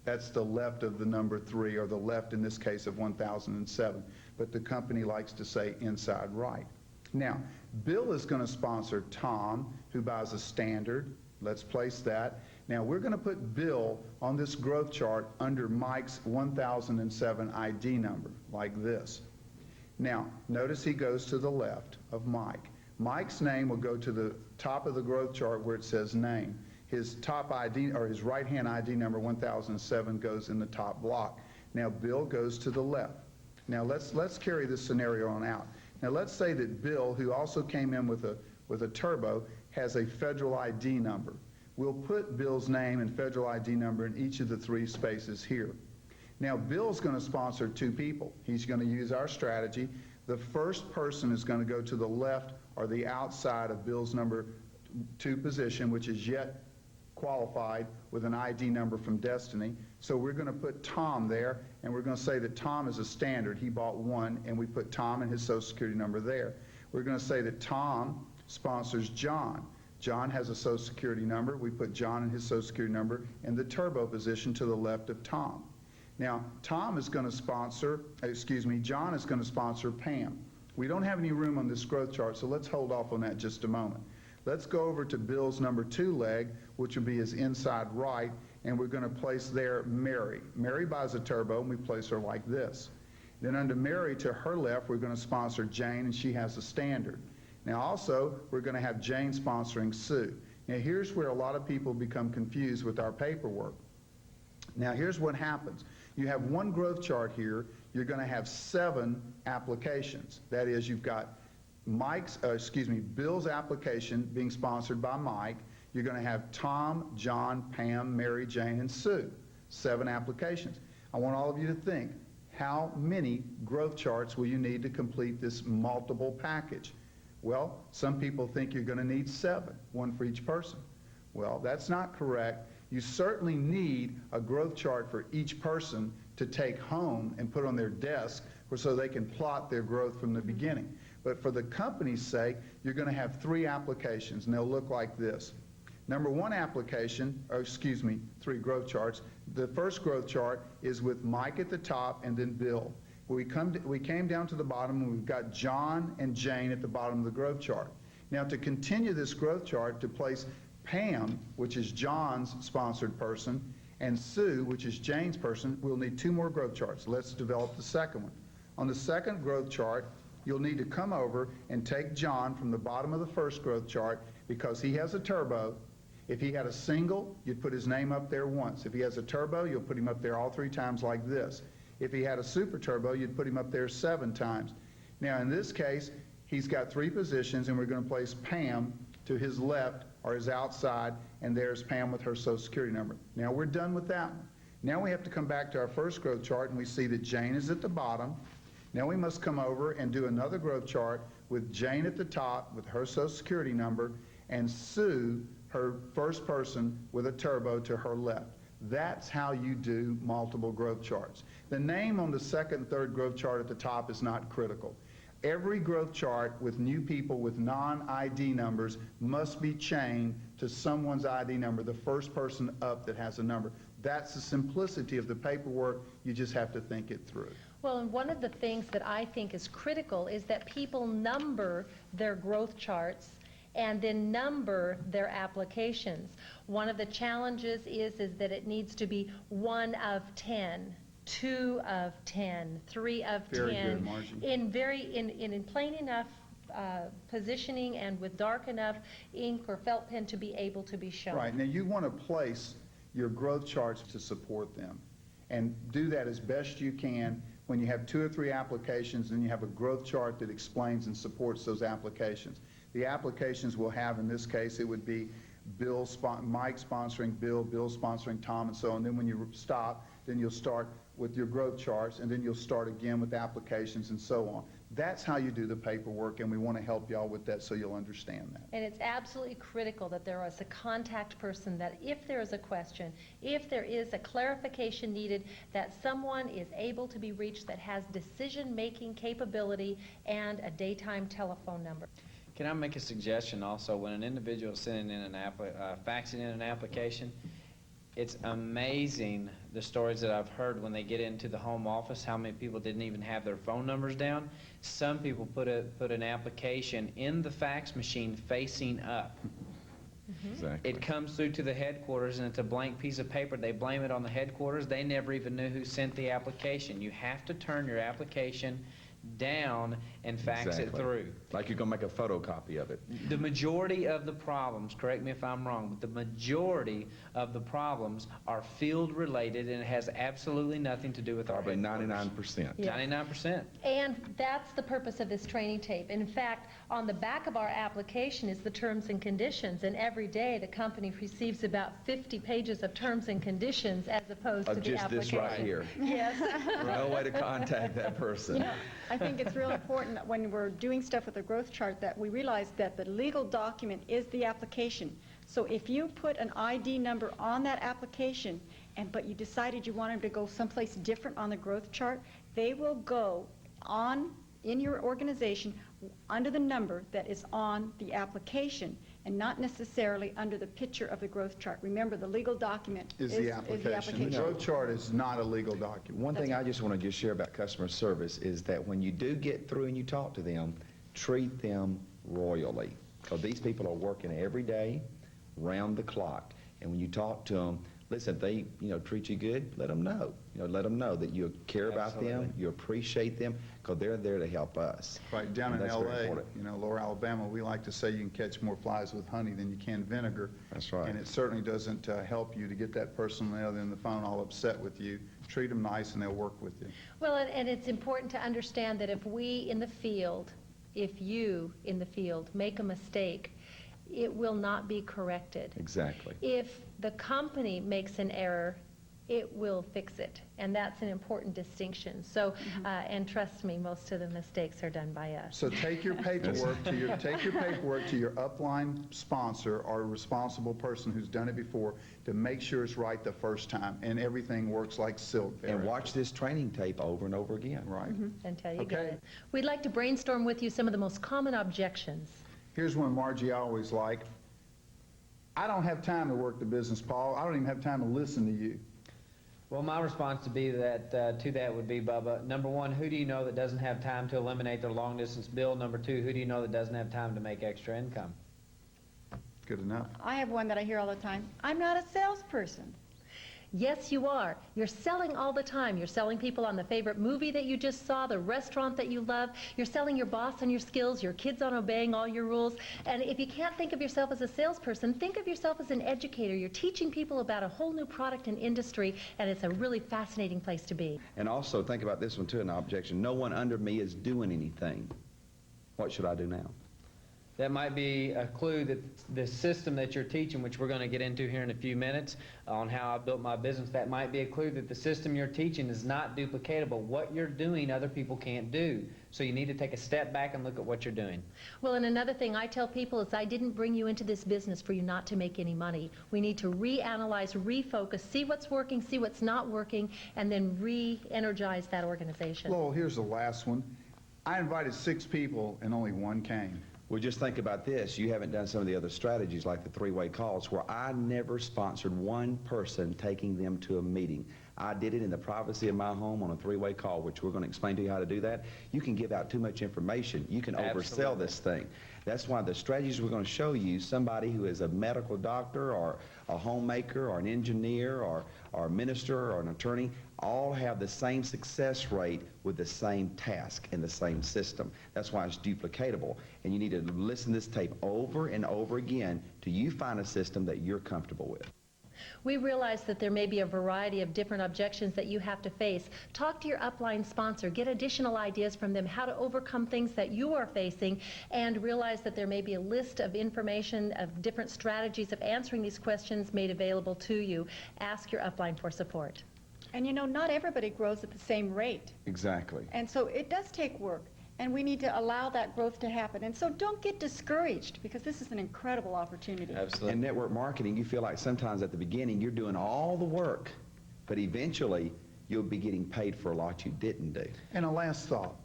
That's the left of the number 3, or the left in this case of 1007. But the company likes to say inside right. Now, Bill is going to sponsor Tom, who buys a standard. Let's place that. Now, we're going to put Bill on this growth chart under Mike's 1007 ID number, like this. Now, notice he goes to the left of Mike. Mike's name will go to the top of the growth chart where it says name. His top ID, or his right-hand ID number 1007, goes in the top block. Now, Bill goes to the left. Now, let's carry this scenario on out. Now, let's say that Bill, who also came in with a turbo, has a federal ID number. We'll put Bill's name and federal ID number in each of the 3 spaces here. Now, Bill's going to sponsor 2 people. He's going to use our strategy. The first person is going to go to the left or the outside of Bill's number 2 position, which is yet qualified with an ID number from Destiny. So we're going to put Tom there, and we're going to say that Tom is a standard. He bought 1, and we put Tom and his Social Security number there. We're going to say that Tom sponsors John. John has a Social Security number. We put John and his Social Security number in the turbo position to the left of Tom. Now, John is going to sponsor Pam. We don't have any room on this growth chart, so let's hold off on that just a moment. Let's go over to Bill's number 2 leg, which would be his inside right, and we're going to place there Mary. Mary buys a turbo, and we place her like this. Then under Mary, to her left, we're going to sponsor Jane, and she has a standard. Now also, we're going to have Jane sponsoring Sue. Now here's where a lot of people become confused with our paperwork. Now here's what happens. You have 1 growth chart here. You're going to have 7 applications. That is, you've got Bill's application being sponsored by Mike. You're going to have Tom, John, Pam, Mary, Jane, and Sue. 7 applications. I want all of you to think, how many growth charts will you need to complete this multiple package? Well, some people think you're going to need 7, 1 for each person. Well, that's not correct. You certainly need a growth chart for each person to take home and put on their desk so they can plot their growth from the beginning. But for the company's sake, you're going to have 3 applications, and they'll look like this. Number 1 application, 3 growth charts. The first growth chart is with Mike at the top and then Bill. We came down to the bottom, and we've got John and Jane at the bottom of the growth chart. Now, to continue this growth chart, to place Pam, which is John's sponsored person, and Sue, which is Jane's person, we'll need 2 more growth charts. Let's develop the second one. On the second growth chart, you'll need to come over and take John from the bottom of the first growth chart because he has a turbo. If he had a single, you'd put his name up there once. If he has a turbo, you'll put him up there all 3 times like this. If he had a super turbo, you'd put him up there 7 times. Now, in this case, he's got 3 positions, and we're going to place Pam to his left or his outside, and there's Pam with her Social Security number. Now, we're done with that one. Now we have to come back to our first growth chart, and we see that Jane is at the bottom. Now we must come over and do another growth chart with Jane at the top with her Social Security number, and Sue, her first person, with a turbo to her left. That's how you do multiple growth charts. The name on the second and third growth chart at the top is not critical. Every growth chart with new people with non-ID numbers must be chained to someone's ID number, the first person up that has a number. That's the simplicity of the paperwork. You just have to think it through. Well, and one of the things that I think is critical is that people number their growth charts and then number their applications. One of the challenges is that it needs to be 1 of 10, 2 of 10, 3 of 10. Very good, Margie. In plain enough positioning and with dark enough ink or felt pen to be able to be shown. Right. Now you want to place your growth charts to support them, and do that as best you can. When you have 2 or 3 applications, then you have a growth chart that explains and supports those applications. The applications will have, in this case, it would be Mike sponsoring Bill, Bill sponsoring Tom, and so on. Then when you stop, then you'll start with your growth charts, and then you'll start again with applications and so on. That's how you do the paperwork, and we want to help y'all with that so you'll understand that. And it's absolutely critical that there is a contact person, that if there is a question, if there is a clarification needed, that someone is able to be reached that has decision-making capability and a daytime telephone number. Can I make a suggestion also? When an individual is sending in faxing in an application, it's amazing the stories that I've heard when they get into the home office, how many people didn't even have their phone numbers down. Some people put an application in the fax machine facing up. Exactly. It comes through to the headquarters, and it's a blank piece of paper. They blame it on the headquarters. They never even knew who sent the application. You have to turn your application down and fax it through. Like you're going to make a photocopy of it. The majority of the problems, correct me if I'm wrong, but the majority of the problems are field related, and it has absolutely nothing to do with our Probably headquarters. 99%. Yeah. 99%. And that's the purpose of this training tape. In fact, on the back of our application is the terms and conditions, and every day the company receives about 50 pages of terms and conditions as opposed to the Just application. this right here. Yes. No way to contact that person. You know, I think it's real important that when we're doing stuff with the growth chart that we realize that the legal document is the application. So if you put an ID number on that application, but you decided you wanted to go someplace different on the growth chart, they will go on in your organization under the number that is on the application and not necessarily under the picture of the growth chart. Remember, the legal document Is the application. The growth chart is not a legal document. One thing I just want to just share about customer service is that when you do get through and you talk to them, treat them royally. Because these people are working every day, round the clock. And when you talk to them, listen, if they treat you good, let them know. Let them know that you care about them, you appreciate them, because they're there to help us. Right, down And in that's very L.A., important. Lower Alabama, we like to say you can catch more flies with honey than you can vinegar. That's right. And it certainly doesn't help you to get that person on the other end of the phone all upset with you. Treat them nice and they'll work with you. Well, and it's important to understand that if we in the field, if you in the field make a mistake, it will not be corrected. Exactly. If the company makes an error, it will fix it, and that's an important distinction. So, and trust me, most of the mistakes are done by us. So take your paperwork to your upline sponsor or a responsible person who's done it before to make sure it's right the first time, and everything works like silk. And watch this training tape over and over again. Right. Until you get it. We'd like to brainstorm with you some of the most common objections. Here's one, Margie, I always like. I don't have time to work the business, Paul. I don't even have time to listen to you. Well, my response to that would be, Bubba, number one, who do you know that doesn't have time to eliminate their long-distance bill? Number two, who do you know that doesn't have time to make extra income? Good enough. I have one that I hear all the time. I'm not a salesperson. Yes, you are. You're selling all the time. You're selling people on the favorite movie that you just saw, the restaurant that you love. You're selling your boss on your skills, your kids on obeying all your rules. And if you can't think of yourself as a salesperson, think of yourself as an educator. You're teaching people about a whole new product and industry, and it's a really fascinating place to be. And also think about this one too, an objection. No one under me is doing anything. What should I do now? That might be a clue that the system that you're teaching, which we're going to get into here in a few minutes on how I built my business, that might be a clue that the system you're teaching is not duplicatable. What you're doing, other people can't do. So you need to take a step back and look at what you're doing. Well, and another thing I tell people is I didn't bring you into this business for you not to make any money. We need to reanalyze, refocus, see what's working, see what's not working, and then re-energize that organization. Lowell, here's the last one. I invited 6 people and only 1 came. Well, just think about this. You haven't done some of the other strategies like the 3-way calls where I never sponsored one person taking them to a meeting. I did it in the privacy of my home on a 3-way call, which we're going to explain to you how to do that. You can give out too much information. You can oversell this thing. That's why the strategies we're going to show you, somebody who is a medical doctor or a homemaker or an engineer or a minister or an attorney, all have the same success rate with the same task in the same system. That's why it's duplicatable. And you need to listen to this tape over and over again till you find a system that you're comfortable with. We realize that there may be a variety of different objections that you have to face. Talk to your upline sponsor. Get additional ideas from them how to overcome things that you are facing, and realize that there may be a list of information of different strategies of answering these questions made available to you. Ask your upline for support. And not everybody grows at the same rate. Exactly. And so it does take work. And we need to allow that growth to happen. And so don't get discouraged, because this is an incredible opportunity. Absolutely. In network marketing, you feel like sometimes at the beginning you're doing all the work, but eventually you'll be getting paid for a lot you didn't do. And a last thought.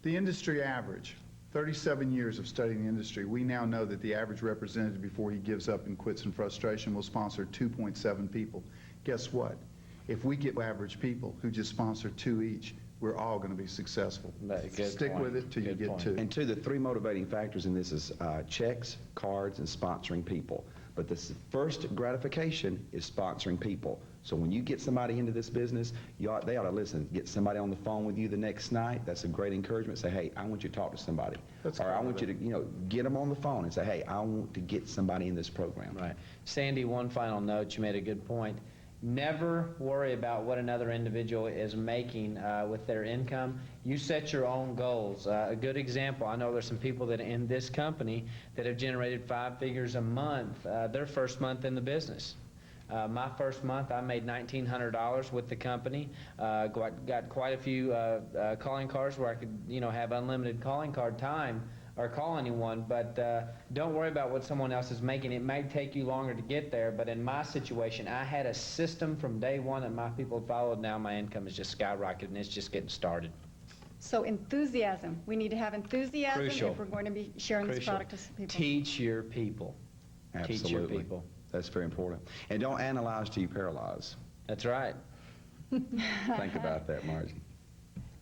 The industry average, 37 years of studying the industry, we now know that the average representative before he gives up and quits in frustration will sponsor 2.7 people. Guess what? If we get average people who just sponsor 2 each, we're all going to be successful. Stick with it till you get 2. And 2, the 3 motivating factors in this is checks, cards, and sponsoring people. But the first gratification is sponsoring people. So when you get somebody into this business, they ought to listen. Get somebody on the phone with you the next night. That's a great encouragement. Say, hey, I want you to talk to somebody. Or I want you to, get them on the phone and say, hey, I want to get somebody in this program. Right. Sandy, one final note. You made a good point. Never worry about what another individual is making with their income. You set your own goals. A good example, I know there's some people that in this company that have generated 5 figures a month their first month in the business. My first month, I made $1,900 with the company. Got quite a few calling cards where I could, have unlimited calling card time or call anyone, but don't worry about what someone else is making. It may take you longer to get there, but in my situation, I had a system from day one that my people had followed. Now my income is just skyrocketed, and it's just getting started. So enthusiasm. We need to have enthusiasm Crucial. if we're going to be sharing this product to people. Teach your people. Absolutely. Teach your people. That's very important. And don't analyze till you paralyze. That's right. Think about that, Margie.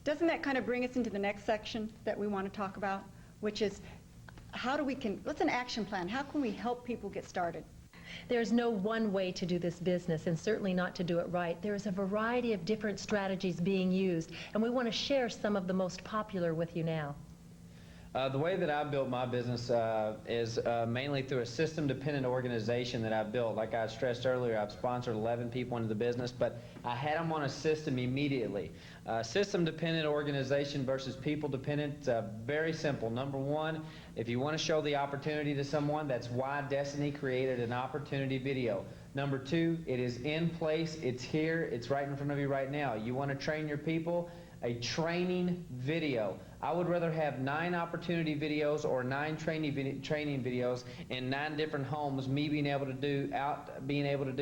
Doesn't that kind of bring us into the next section that we want to talk about, which is what's an action plan? How can we help people get started? There's no one way to do this business, and certainly not to do it right. There's a variety of different strategies being used, and we want to share some of the most popular with you now. The way that I built my business is mainly through a system-dependent organization that I've built. Like I stressed earlier, I've sponsored 11 people into the business, but I had them on a system immediately. System-dependent organization versus people-dependent, very simple. Number one, if you want to show the opportunity to someone, that's why Destiny created an opportunity video. Number two, it is in place, it's here, it's right in front of you right now. You want to train your people? A training video. I would rather have 9 opportunity videos or 9 training videos in 9 different homes, me being able to do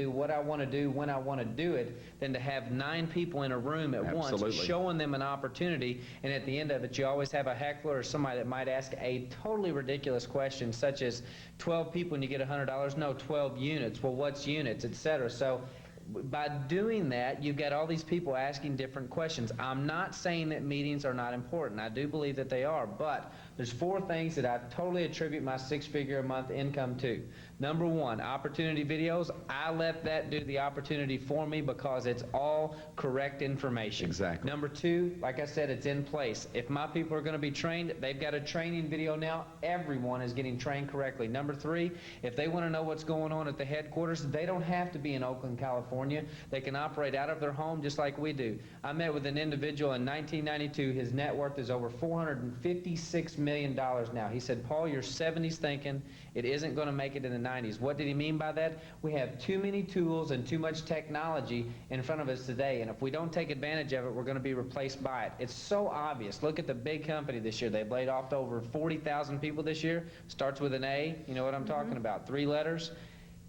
what I want to do when I want to do it, than to have 9 people in a room at once, showing them an opportunity, and at the end of it, you always have a heckler or somebody that might ask a totally ridiculous question, such as 12 people and you get $100. No, 12 units. Well, what's units, etc. So by doing that, you've got all these people asking different questions. I'm not saying that meetings are not important. I do believe that they are, but there's 4 things that I totally attribute my 6-figure-a-month income to. Number one, opportunity videos. I let that do the opportunity for me because it's all correct information. Exactly. Number two, like I said, it's in place. If my people are going to be trained, they've got a training video now. Everyone is getting trained correctly. Number three, if they want to know what's going on at the headquarters, they don't have to be in Oakland, California. They can operate out of their home just like we do. I met with an individual in 1992. His net worth is over $456 million now. He said, Paul, you're 70s thinking it isn't going to make it in the 90s. What did he mean by that? We have too many tools and too much technology in front of us today, and if we don't take advantage of it, we're going to be replaced by it. It's so obvious. Look at the big company this year. They've laid off over 40,000 people this year. Starts with an A. You know what I'm talking about. 3 letters.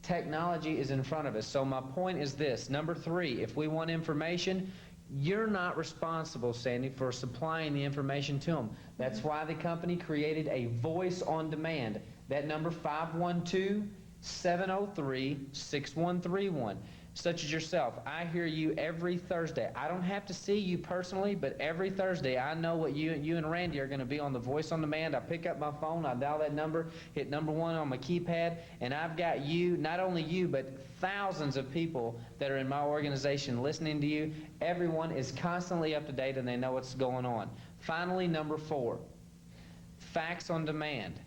Technology is in front of us. So my point is this. Number three, if we want information, you're not responsible, Sandy, for supplying the information to them. That's why the company created a voice on demand. That number 512-703-6131. Such as yourself, I hear you every Thursday. I don't have to see you personally, but every Thursday I know what you and Randy are going to be on the voice on demand. I pick up my phone, I dial that number, hit number 1 on my keypad, and I've got you, not only you, but thousands of people that are in my organization listening to you. Everyone is constantly up to date and they know what's going on. Finally, number 4, facts on demand.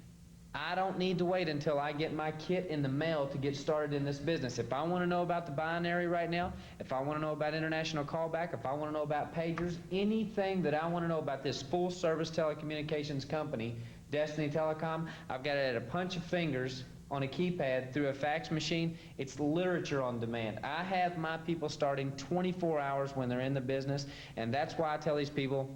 I don't need to wait until I get my kit in the mail to get started in this business. If I want to know about the binary right now, if I want to know about international callback, if I want to know about pagers, anything that I want to know about this full-service telecommunications company, Destiny Telecom, I've got it at a punch of fingers on a keypad through a fax machine. It's literature on demand. I have my people starting 24 hours when they're in the business, and that's why I tell these people,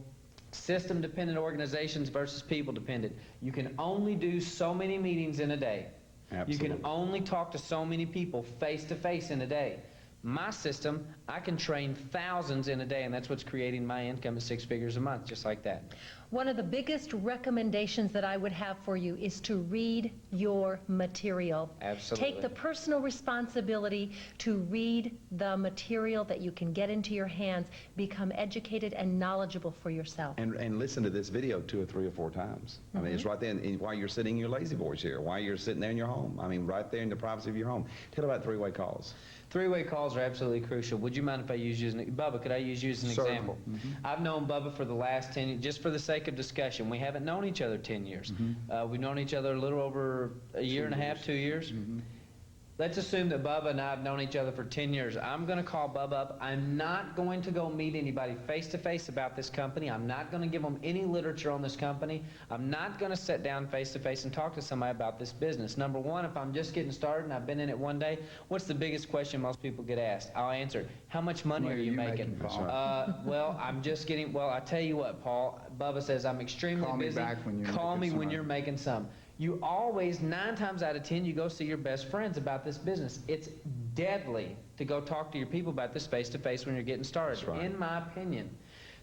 system-dependent organizations versus people-dependent. You can only do so many meetings in a day. Absolutely. You can only talk to so many people face-to-face in a day. My system, I can train thousands in a day, and that's what's creating my income at 6 figures a month, just like that. One of the biggest recommendations that I would have for you is to read your material. Absolutely. Take the personal responsibility to read the material that you can get into your hands, become educated and knowledgeable for yourself. And listen to this video 2 or 3 or 4 times. I mean, it's right there while you're sitting in your lazy boys here, while you're sitting there in your home. I mean, right there in the privacy of your home. Tell about three-way calls. Three-way calls are absolutely crucial. Would you mind if I use you as an Bubba, could I use you as an Certainly. example? I've known Bubba for the last 10 years, just for the sake of discussion. We haven't known each other 10 years. We've known each other a little over a year and a half, 2 years. Let's assume that Bubba and I have known each other for 10 years. I'm going to call Bubba up. I'm not going to go meet anybody face-to-face about this company. I'm not going to give them any literature on this company. I'm not going to sit down face-to-face and talk to somebody about this business. Number one, if I'm just getting started and I've been in it one day, what's the biggest question most people get asked? I'll answer it. How much money are you making? Well, I'm just getting, well, I tell you what, Paul, Bubba says, I'm extremely busy. Call me when you're making some. You always, 9 times out of 10, you go see your best friends about this business. It's deadly to go talk to your people about this face-to-face when you're getting started, in my opinion.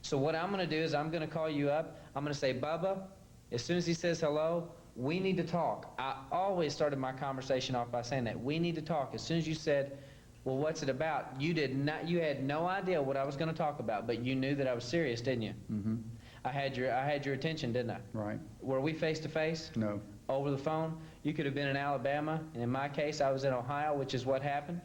So what I'm going to do is I'm going to call you up. I'm going to say, Bubba, as soon as he says hello, we need to talk. I always started my conversation off by saying that. We need to talk. As soon as you said, well, what's it about? You had no idea what I was going to talk about, but you knew that I was serious, didn't you? I had your attention, didn't I? Right. Were we face-to-face? No. Over the phone? You could have been in Alabama, and in my case, I was in Ohio, which is what happened.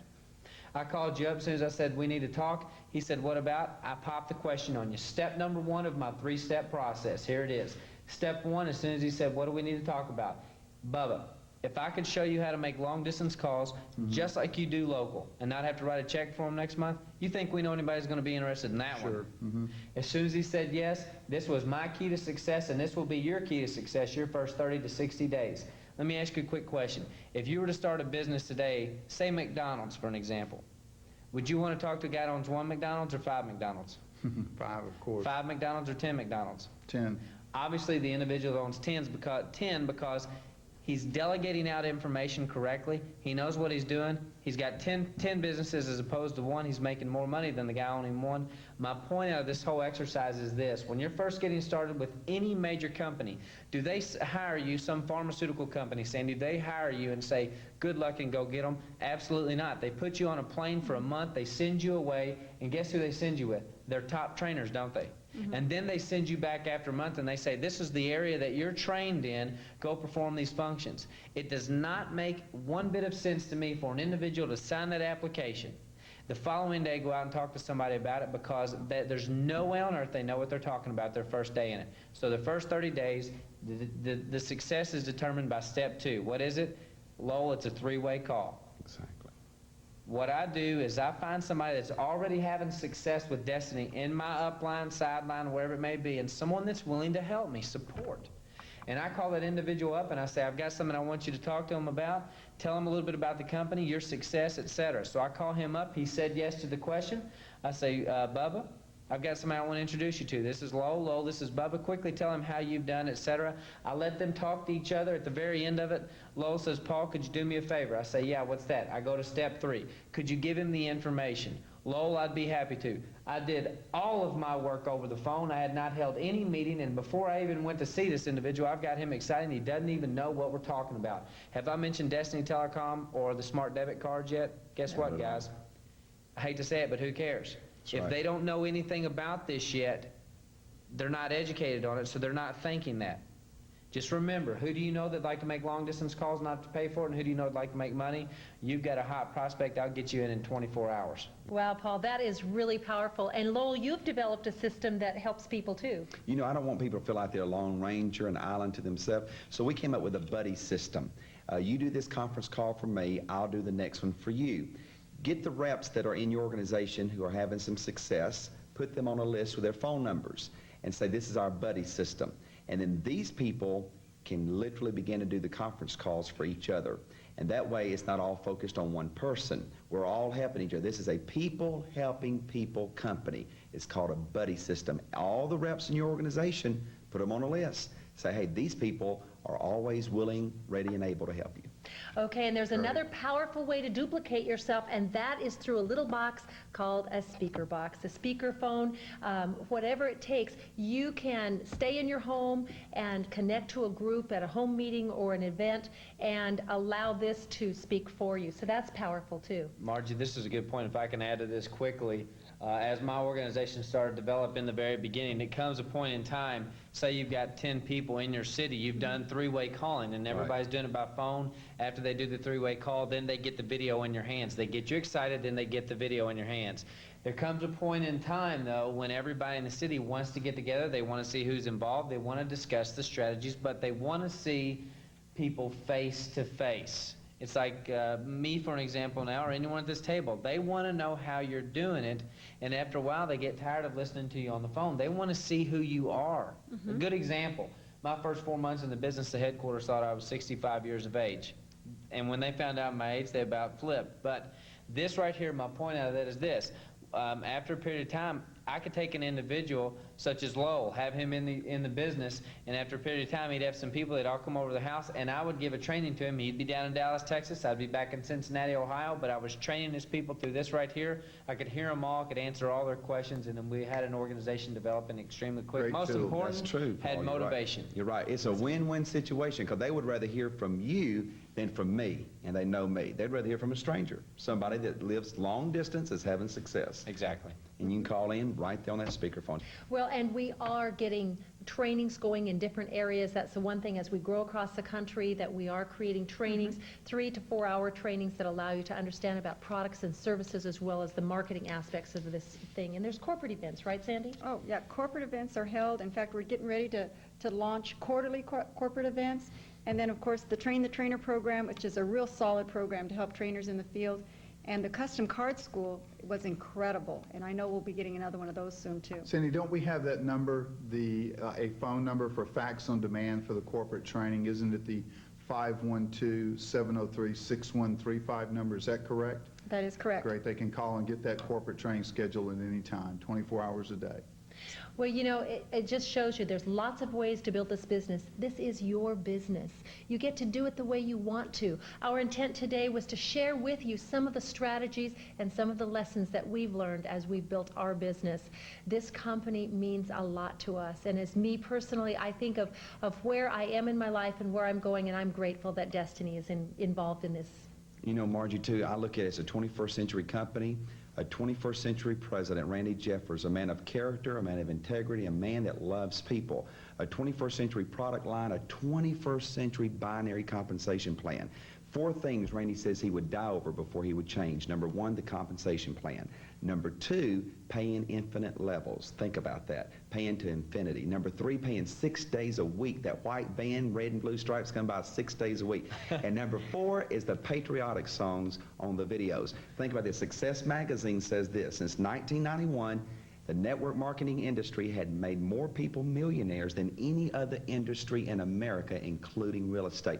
I called you up as soon as I said, we need to talk. He said, what about? I popped the question on you. Step number 1 of my 3-step process. Here it is. Step 1, as soon as he said, what do we need to talk about? Bubba, if I could show you how to make long-distance calls just like you do local and not have to write a check for them next month, you think we know anybody's going to be interested in that one? As soon as he said yes, this was my key to success, and this will be your key to success your first 30 to 60 days. Let me ask you a quick question. If you were to start a business today, say McDonald's for an example, would you want to talk to a guy that owns 1 McDonald's or 5 McDonald's? 5, of course. 5 McDonald's or 10 McDonald's? 10. Obviously, the individual that owns 10 because he's delegating out information correctly. He knows what he's doing. He's got 10 businesses as opposed to 1. He's making more money than the guy owning 1. My point out of this whole exercise is this. When you're first getting started with any major company, do they hire you, some pharmaceutical company, saying, do they hire you and say, good luck and go get them? Absolutely not. They put you on a plane for a month, they send you away, and guess who they send you with? Their top trainers, don't they? And then they send you back after a month and they say, this is the area that you're trained in, go perform these functions. It does not make one bit of sense to me for an individual to sign that application, the following day go out and talk to somebody about it, because there's no way on earth they know what they're talking about their first day in it. So the first 30 days, the success is determined by step 2. What is it? Lowell, it's a 3-way call. Exactly. What I do is I find somebody that's already having success with Destiny in my upline, sideline, wherever it may be, and someone that's willing to help me, support. And I call that individual up and I say, I've got something I want you to talk to him about. Tell him a little bit about the company, your success, etc. So I call him up. He said yes to the question. I say, Bubba, I've got somebody I want to introduce you to. This is Lowell. Lowell, this is Bubba. Quickly tell him how you've done, etc. I let them talk to each other. At the very end of it, Lowell says, Paul, could you do me a favor? I say, yeah, what's that? I go to step 3. Could you give him the information? Lowell, I'd be happy to. I did all of my work over the phone. I had not held any meeting, and before I even went to see this individual, I've got him excited, and he doesn't even know what we're talking about. Have I mentioned Destiny Telecom or the smart debit cards yet? Guess what, guys? I hate to say it, but who cares? If they don't know anything about this yet, they're not educated on it, so they're not thinking that. Just remember, who do you know that'd like to make long-distance calls not to pay for it, and who do you know would like to make money? You've got a hot prospect. I'll get you in 24 hours. Wow, Paul, that is really powerful. And Lowell, you've developed a system that helps people too. You know, I don't want people to feel like they're a lone ranger, an island to themselves, so we came up with a buddy system. You do this conference call for me, I'll do the next one for you. Get the reps that are in your organization who are having some success, put them on a list with their phone numbers, and say, this is our buddy system. And then these people can literally begin to do the conference calls for each other. And that way, it's not all focused on one person. We're all helping each other. This is a people helping people company. It's called a buddy system. All the reps in your organization, put them on a list. Say, hey, these people are always willing, ready, and able to help you. Okay, and there's another powerful way to duplicate yourself, and that is through a little box called a speaker box, a speaker phone, whatever it takes. You can stay in your home and connect to a group at a home meeting or an event and allow this to speak for you. So that's powerful too. Margie, this is a good point. If I can add to this quickly, as my organization started to develop in the very beginning, it comes a point in time, say you've got 10 people in your city, you've done three-way calling, and everybody's doing it by phone. After they do the three-way call, then they get the video in your hands. They get you excited, then they get the video in your hands. There comes a point in time, though, when everybody in the city wants to get together, they want to see who's involved, they want to discuss the strategies, but they want to see people face to face. It's like me, for an example now, or anyone at this table. They want to know how you're doing it, and after a while they get tired of listening to you on the phone. They want to see who you are. A good example, my first 4 months in the business, the headquarters thought I was 65 years of age. And when they found out my age, they about flipped. But this right here, my point out of that is this. After a period of time, I could take an individual such as Lowell, have him in the business, and after a period of time, he'd have some people that'd all come over to the house, and I would give a training to him. He'd be down in Dallas, Texas. I'd be back in Cincinnati, Ohio, but I was training his people through this right here. I could hear them all, could answer all their questions, and then we had an organization developing extremely quick. Great Most tool. important, That's true, had Paul, motivation. You're right. It's a win-win situation because they would rather hear from you than from me, and they know me. They'd rather hear from a stranger, somebody that lives long distance is having success. Exactly. And you can call in right there on that speakerphone. Well, and we are getting trainings going in different areas. That's the one thing as we grow across the country, that we are creating trainings, 3 to 4 hour trainings that allow you to understand about products and services as well as the marketing aspects of this thing. And there's corporate events, right, Sandy? Oh, yeah, corporate events are held. In fact, we're getting ready to launch quarterly corporate events. And then, of course, the Train the Trainer program, which is a real solid program to help trainers in the field. And the custom card school was incredible, and I know we'll be getting another one of those soon too. Cindy, don't we have that number, a phone number for fax on demand for the corporate training? Isn't it the 512-703-6135 number? Is that correct? That is correct. Great. They can call and get that corporate training scheduled at any time, 24 hours a day. Well, you know, it just shows you there's lots of ways to build this business. This is your business. You get to do it the way you want to. Our intent today was to share with you some of the strategies and some of the lessons that we've learned as we've built our business. This company means a lot to us. And as me personally, I think of where I am in my life and where I'm going, and I'm grateful that Destiny is involved in this. You know, Margie, too, I look at it as a 21st century company. A 21st century president, Randy Jeffers, a man of character, a man of integrity, a man that loves people. A 21st century product line, a 21st century binary compensation plan. 4 things Randy says he would die over before he would change. Number 1, the compensation plan. Number 2, paying infinite levels. Think about that. Paying to infinity. Number 3, paying 6 days a week. That white van, red and blue stripes, come by 6 days a week. And number 4 is the patriotic songs on the videos. Think about this. Success Magazine says this. Since 1991, the network marketing industry had made more people millionaires than any other industry in America, including real estate.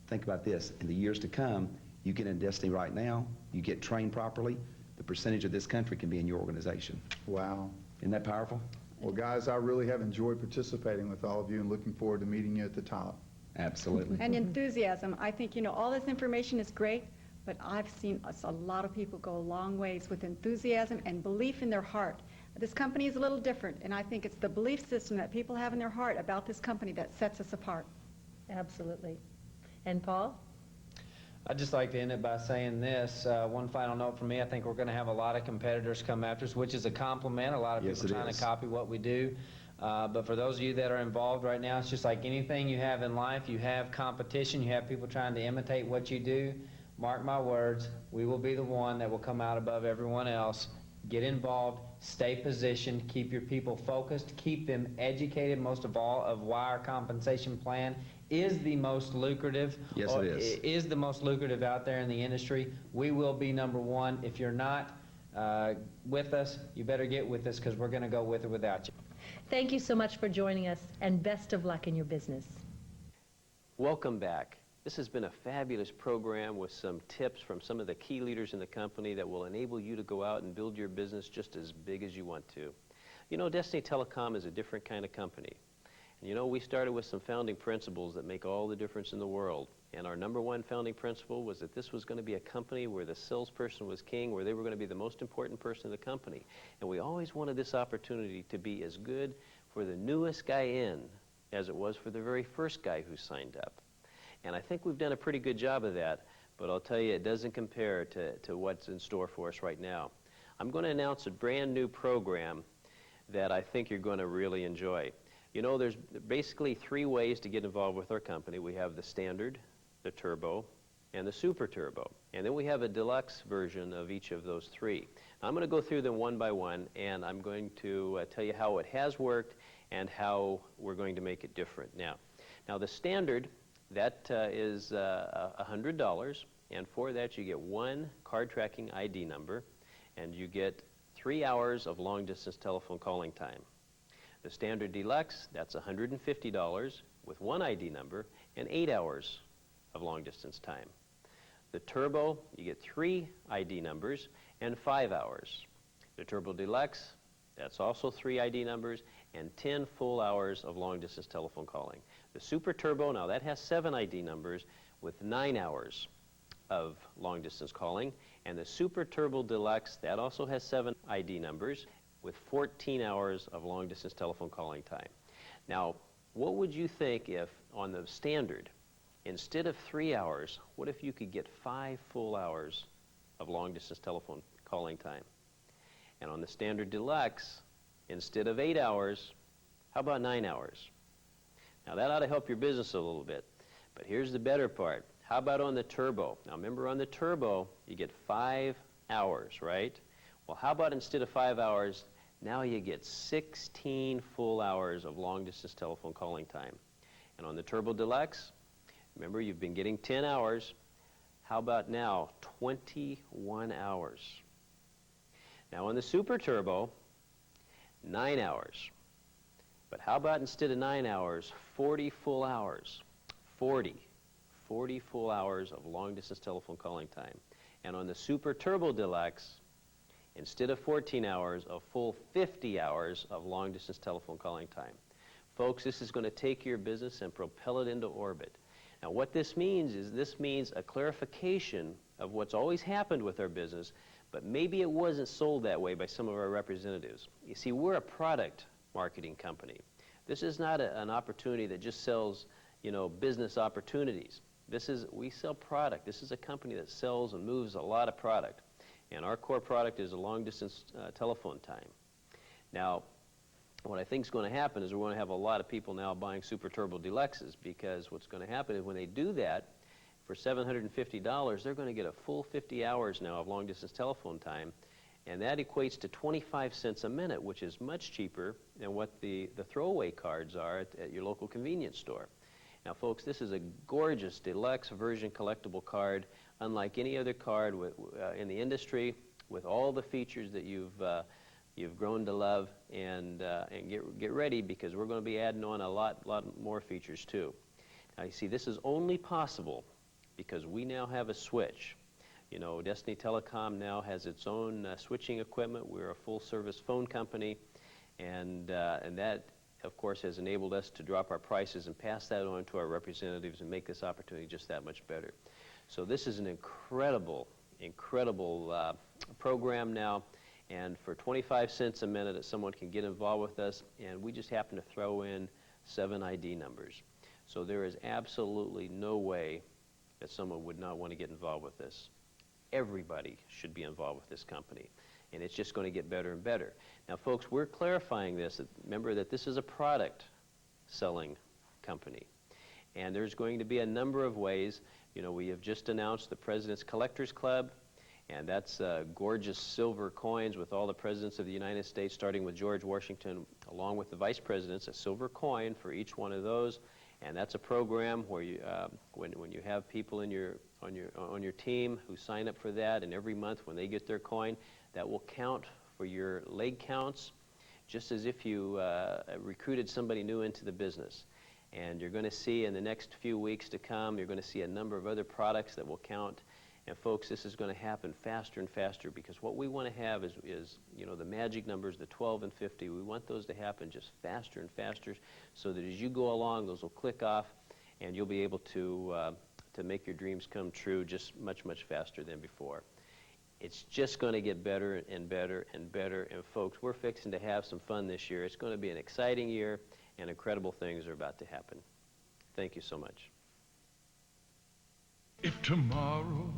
Think about this. In the years to come, you get in Destiny right now, you get trained properly, the percentage of this country can be in your organization. Wow. Isn't that powerful? Well, guys, I really have enjoyed participating with all of you and looking forward to meeting you at the top. Absolutely. And enthusiasm. I think, you know, all this information is great, but I've seen a lot of people go a long ways with enthusiasm and belief in their heart. This company is a little different, and I think it's the belief system that people have in their heart about this company that sets us apart. Absolutely. And Paul? I'd just like to end it by saying this. One final note from me. I think we're going to have a lot of competitors come after us, which is a compliment. A lot of people trying to copy what we do. But for those of you that are involved right now, it's just like anything you have in life. You have competition. You have people trying to imitate what you do. Mark my words, we will be the one that will come out above everyone else. Get involved, stay positioned, keep your people focused, keep them educated, most of all, of why our compensation plan is the most lucrative. Yes, it is. Is the most lucrative out there in the industry. We will be number 1. If you're not with us, you better get with us because we're going to go with or without you. Thank you so much for joining us, and best of luck in your business. Welcome back. This has been a fabulous program with some tips from some of the key leaders in the company that will enable you to go out and build your business just as big as you want to. You know, Destiny Telecom is a different kind of company. And you know, we started with some founding principles that make all the difference in the world. And our #1 founding principle was that this was going to be a company where the salesperson was king, where they were going to be the most important person in the company. And we always wanted this opportunity to be as good for the newest guy in as it was for the very first guy who signed up. And I think we've done a pretty good job of that, but I'll tell you, it doesn't compare to what's in store for us right now. I'm going to announce a brand new program that I think you're going to really enjoy. You know, there's basically 3 ways to get involved with our company. We have the standard, the turbo, and the super turbo. And then we have a deluxe version of each of those 3. Now, I'm going to go through them one by one, and I'm going to tell you how it has worked and how we're going to make it different. Now the standard, that is $100, and for that you get 1 card tracking ID number, and you get 3 hours of long-distance telephone calling time. The standard deluxe, that's $150 with 1 ID number and 8 hours of long-distance time. The turbo, you get 3 ID numbers and 5 hours. The turbo deluxe, that's also 3 ID numbers and 10 full hours of long-distance telephone calling. The super turbo, now that has 7 ID numbers with 9 hours of long-distance calling. And the super turbo deluxe, that also has 7 ID numbers with 14 hours of long-distance telephone calling time. Now, what would you think if on the standard, instead of 3 hours, what if you could get 5 full hours of long-distance telephone calling time? And on the standard deluxe, instead of 8 hours, how about 9 hours? Now that ought to help your business a little bit. But here's the better part. How about on the turbo? Now remember, on the turbo, you get 5 hours, right? Well, how about instead of 5 hours, now you get 16 full hours of long-distance telephone calling time. And on the turbo deluxe, remember, you've been getting 10 hours. How about now 21 hours? Now on the super turbo, 9 hours. But how about instead of 9 hours, 40 full hours? 40 full hours of long-distance telephone calling time. And on the super turbo deluxe, instead of 14 hours, a full 50 hours of long-distance telephone calling time. Folks, this is going to take your business and propel it into orbit. Now what this means is a clarification of what's always happened with our business, but maybe it wasn't sold that way by some of our representatives. You see, we're a product marketing company. This is not an opportunity that just sells, business opportunities. We sell product. This is a company that sells and moves a lot of product. And our core product is a long-distance telephone time. Now, what I think is going to happen is we're going to have a lot of people now buying Super Turbo Deluxes, because what's going to happen is when they do that, for $750, they're going to get a full 50 hours now of long-distance telephone time, and that equates to 25 cents a minute, which is much cheaper than what the throwaway cards are at your local convenience store. Now, folks, this is a gorgeous deluxe version collectible card, unlike any other card in the industry, with all the features that you've grown to love, and get ready, because we're going to be adding on a lot more features too. Now, you see, this is only possible because we now have a switch. Destiny Telecom now has its own switching equipment. We're a full-service phone company, and that, of course, has enabled us to drop our prices and pass that on to our representatives and make this opportunity just that much better. So this is an incredible program now, and for 25 cents a minute, someone can get involved with us, and we just happen to throw in 7 ID numbers. So there is absolutely no way that someone would not want to get involved with this. Everybody should be involved with this company, and it's just going to get better and better. Now, folks, we're clarifying this. Remember that this is a product selling company, and there's going to be a number of ways. We have just announced the President's Collectors Club, and that's gorgeous silver coins with all the presidents of the United States, starting with George Washington, along with the vice presidents, a silver coin for each one of those. And that's a program where you, when you have people on your team who sign up for that, and every month when they get their coin, that will count for your leg counts, just as if you recruited somebody new into the business. And you're going to see in the next few weeks to come, you're going to see a number of other products that will count. And folks, this is going to happen faster and faster, because what we want to have is the magic numbers, the 12 and 50. We want those to happen just faster and faster, so that as you go along, those will click off, and you'll be able to to make your dreams come true just much, much faster than before. It's just going to get better and better and better. And folks, we're fixing to have some fun this year. It's going to be an exciting year, and incredible things are about to happen. Thank you so much. If tomorrow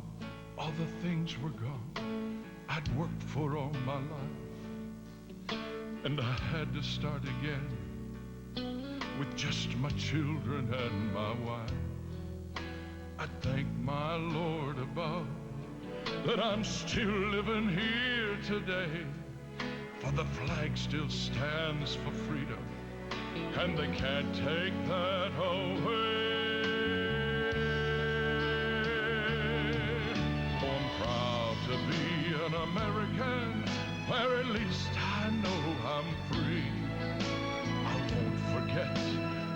all the things were gone I'd worked for all my life, and I had to start again with just my children and my wife, I'd thank my Lord above that I'm still living here today, for the flag still stands for freedom, and they can't take that away. Oh, I'm proud to be an American, where at least I know I'm free. I won't forget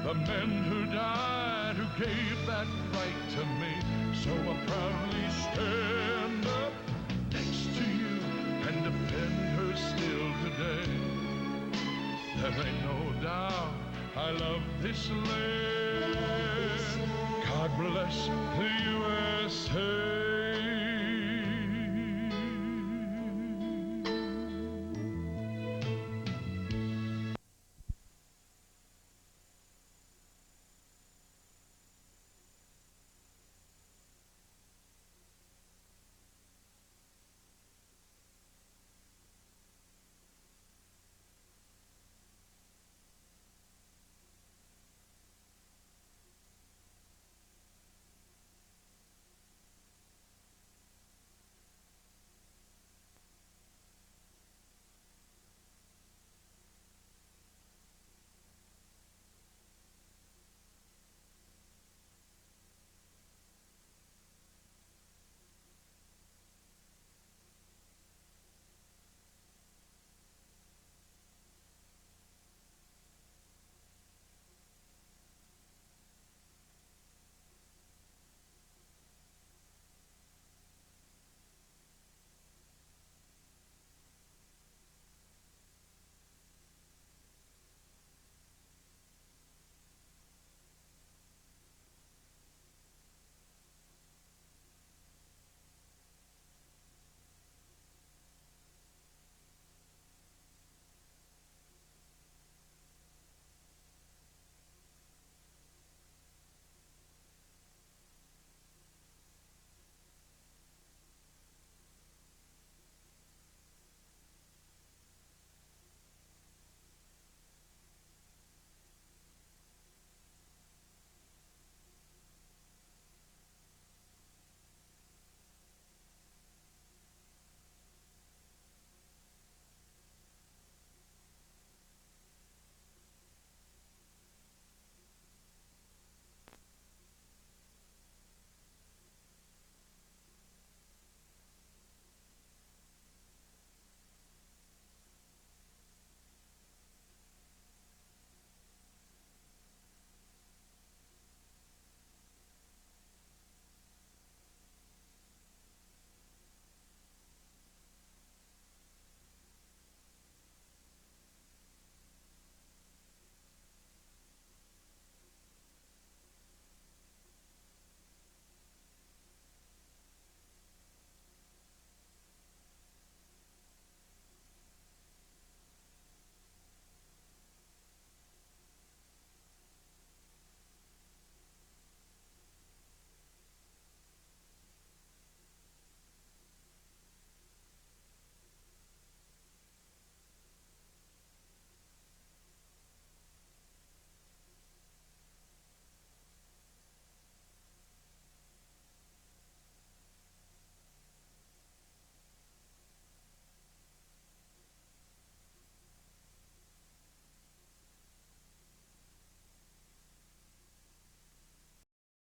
the men who died, who gave that right to me. So I proudly stand up next to you and defend her still today. There ain't no doubt I love this land. God bless the USA.